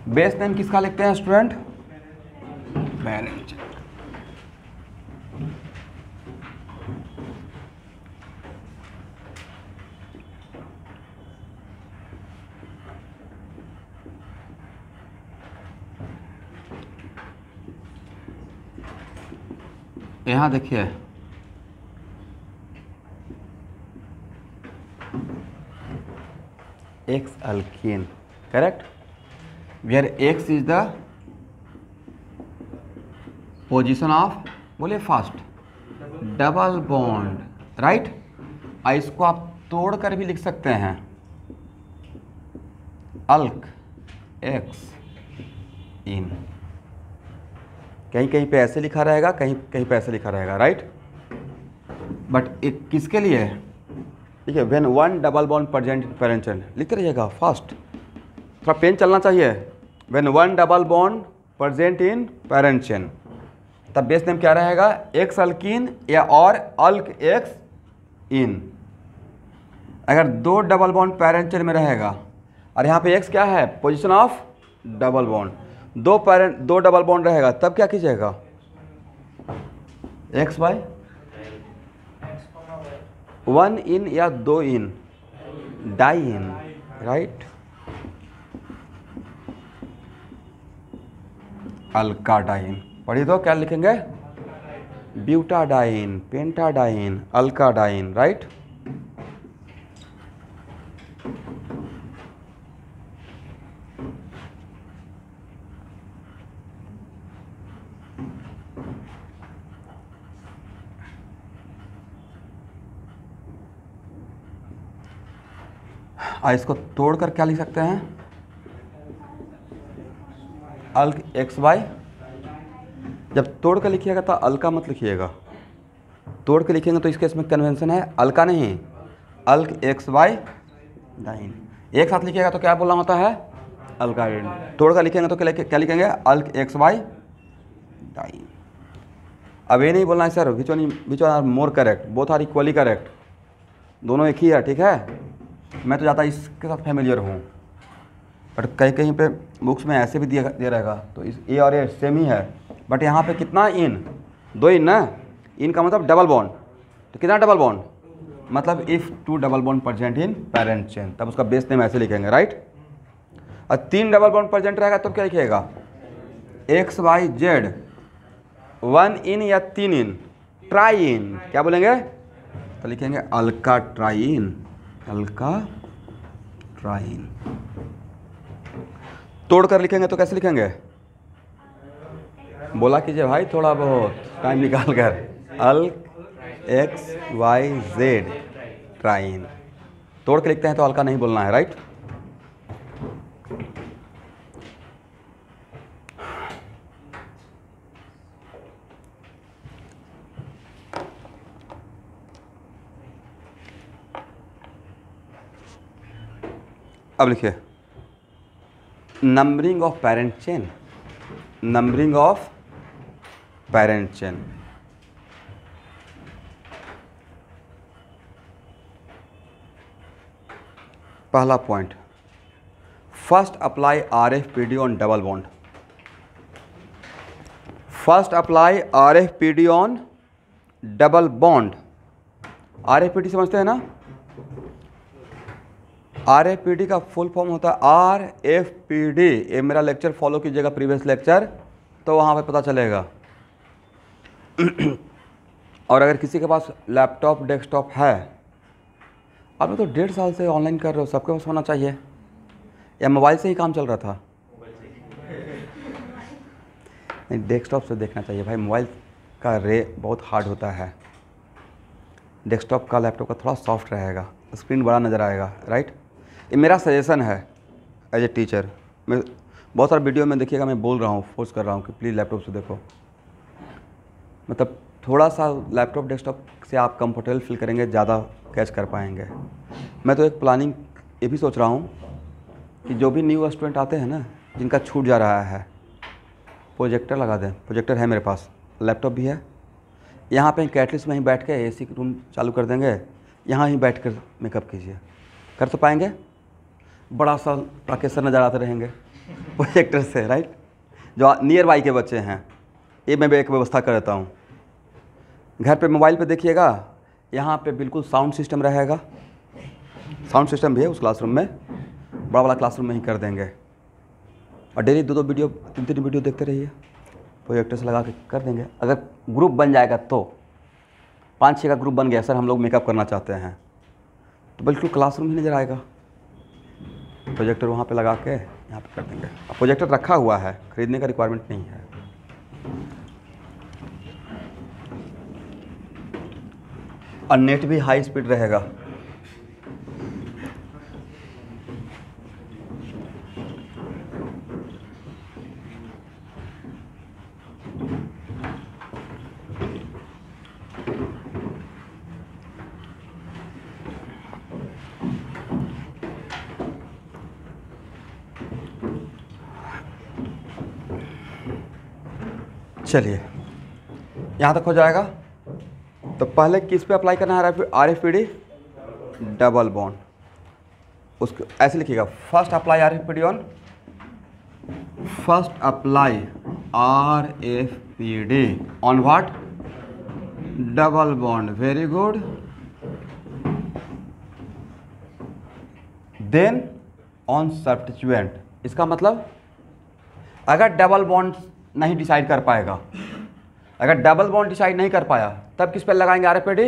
Base name किसका लिखते हैं स्टूडेंट? Parent chain. यहाँ देखिए X alkene, correct? Where X is the position of, बोले फर्स्ट डबल बॉन्ड, राइट? इसको आप तोड़ कर भी लिख सकते हैं, अल्क X इन। कहीं कहीं पे ऐसे लिखा रहेगा, कहीं कहीं पे ऐसे लिखा रहेगा, राइट? बट एक किसके लिए है? ठीक है, when 1 double bond present in parent chain, लिखते रहिएगा फास्ट, थोड़ा पेन चलना चाहिए। When 1 double bond present in parent chain, तब बेस नेम क्या रहेगा? एक्स अल्कीन या और अल्क एक्स इन। अगर 2 डबल बॉन्ड पेरेंट चेन में रहेगा और यहाँ पे एक्स क्या है? Position of double bond. 2 double bond रहेगा तब क्या कीजिएगा? एक्स बाय 1 इन या 2 इन, डाई इन, राइट? अल्काडाइन। पढ़िए तो क्या लिखेंगे? Butadiene, pentadiene, alkadiene, right? इसको तोड़कर क्या लिख सकते हैं? Alk X Y. जब तोड़ कर लिखिएगा तो अल्का मत लिखिएगा, तोड़ के लिखेंगे तो इसके इसमें कन्वेंशन है अल्का नहीं, अल्क एक्स वाई डाइन। एक साथ लिखिएगा तो क्या बोलना होता है? अल्काडाइन। तोड़ कर लिखेंगे तो क्या लिखेंगे? Alk X Y diene. अब ये नहीं बोलना है sir which one are more correct, both are equally correct, दोनों एक ही है, ठीक है? मैं तो ज़्यादा इसके साथ फैमिलियर हूँ, बट कहीं कहीं पे बुक्स में ऐसे भी दिया रहेगा, तो इस ए और ए सेम ही है, बट यहाँ पे कितना इन? 2 इन ना, इन का मतलब डबल बॉन्ड, तो कितना डबल बॉन्ड? मतलब if 2 double bond present in parent chain, तब उसका बेस नेम ऐसे लिखेंगे, राइट। और 3 डबल बॉन्ड प्रेजेंट रहेगा तो क्या लिखिएगा, XYZ 1 इन या 3 इन, ट्राई इन, क्या बोलेंगे, तो लिखेंगे अल्का ट्राइन, अल्का ट्राइन। तोड़ कर लिखेंगे तो कैसे लिखेंगे, बोला कीजिए भाई थोड़ा बहुत टाइम निकाल कर, XYZ ट्राइन। तोड़ के लिखते हैं तो अल्का नहीं बोलना है, राइट। अब लिखिए numbering of parent chain, numbering of parent chain. पहला point, first apply RFPD on double bond, first apply RFPD on double bond. RFPD समझते हैं ना, RFPD का फुल फॉर्म होता है RFPD। ये मेरा लेक्चर फॉलो कीजिएगा, प्रीवियस लेक्चर, तो वहाँ पे पता चलेगा। और अगर किसी के पास लैपटॉप डेस्कटॉप है, आप लोग तो 1.5 साल से ऑनलाइन कर रहे हो, सबके पास होना चाहिए, या मोबाइल से ही काम चल रहा था, नहीं डेस्कटॉप से देखना चाहिए भाई, मोबाइल का रे बहुत हार्ड होता है, डेस्कटॉप का लैपटॉप का थोड़ा सॉफ्ट रहेगा, स्क्रीन बड़ा नज़र आएगा, राइट। ये मेरा सजेशन है एज ए टीचर। मैं बहुत सारे वीडियो में देखिएगा मैं बोल रहा हूँ, फोर्स कर रहा हूँ कि प्लीज़ लैपटॉप से देखो, मतलब थोड़ा सा लैपटॉप डेस्कटॉप से आप कंफर्टेबल फील करेंगे, ज़्यादा कैच कर पाएंगे। मैं तो एक प्लानिंग ये भी सोच रहा हूँ कि जो भी न्यू स्टूडेंट आते हैं ना, जिनका छूट जा रहा है, प्रोजेक्टर लगा दें। प्रोजेक्टर है मेरे पास, लैपटॉप भी है, यहाँ पे कैटलिस्ट में ही बैठ के AC रूम चालू कर देंगे, यहाँ ही बैठ कर मेकअप कीजिए। कर तो पाएंगे, बड़ा सा राकेश सर नज़र आते रहेंगे प्रोजेक्टर से, राइट। जो नियर बाई के बच्चे हैं, ये मैं एक व्यवस्था कर देता हूँ। घर पे मोबाइल पे देखिएगा, यहाँ पे बिल्कुल साउंड सिस्टम रहेगा, साउंड सिस्टम भी है उस क्लासरूम में, बड़ा वाला क्लासरूम में ही कर देंगे। और डेली 2-2 वीडियो 3-3 वीडियो देखते रहिए, प्रोजेक्टर से लगा के कर देंगे। अगर ग्रुप बन जाएगा तो 5-6 का ग्रुप बन गया, सर हम लोग मेकअप करना चाहते हैं, तो बिल्कुल क्लासरूम ही नज़र आएगा, प्रोजेक्टर वहाँ पे लगा के यहाँ पे कर देंगे। अब प्रोजेक्टर रखा हुआ है, खरीदने का रिक्वायरमेंट नहीं है। और नेट भी हाई स्पीड रहेगा। चलिए यहाँ तक हो जाएगा। तो पहले किस पे अप्लाई करना है RFPD, डबल बॉन्ड। उसको ऐसे लिखिएगा, first apply RFPD on, first apply RFPD on what, double bond. Very good. Then on substituent. इसका मतलब अगर डबल बॉन्ड नहीं डिसाइड कर पाएगा, अगर डबल बॉन्ड डिसाइड नहीं कर पाया, तब किस पे लगाएंगे RFPD?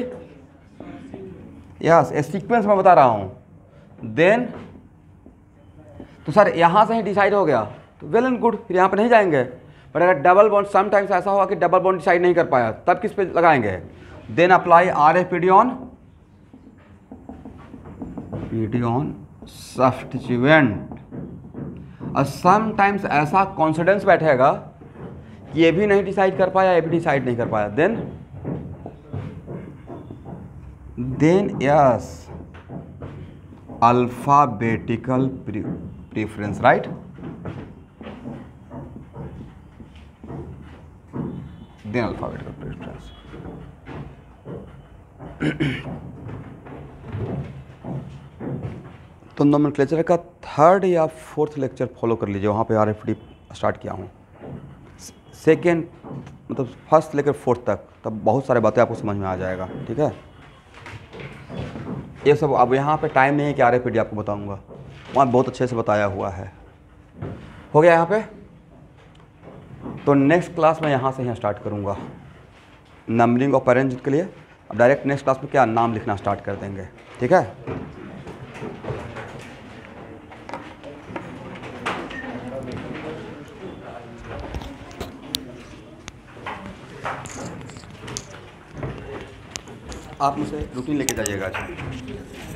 यस, ए सीक्वेंस में बता रहा हूं। देन तो सर यहां से ही डिसाइड हो गया तो वेल एंड गुड, फिर यहां पे नहीं जाएंगे। पर अगर डबल बॉन्ड समटाइम्स ऐसा होगा कि डबल बॉन्ड डिसाइड नहीं कर पाया, तब किस पे लगाएंगे? Then apply RFPD on substituent. और समटाइम्स ऐसा कॉन्फिडेंस बैठेगा कि ये भी नहीं डिसाइड कर पाया, ये भी डिसाइड नहीं कर पाया, then yes alphabetical preference, right. Then alphabetical preference. तो नोमेनक्लेचर का 3rd या 4th लेक्चर फॉलो कर लीजिए, वहाँ पे RFPD स्टार्ट किया हूँ। सेकेंड मतलब 1st लेकर 4th तक, तब बहुत सारे बातें आपको समझ में आ जाएगा, ठीक है। ये सब अब यहाँ पे टाइम नहीं है कि RFID आपको बताऊँगा, वहाँ बहुत अच्छे से बताया हुआ है। हो गया यहाँ पे। तो नेक्स्ट क्लास में यहाँ से यहाँ स्टार्ट करूँगा नंबरिंग ऑफ अरेंज के लिए। अब डायरेक्ट नेक्स्ट क्लास में क्या नाम लिखना स्टार्ट कर देंगे, ठीक है। आप मुझसे रूटीन लेके जाइएगा। अच्छा।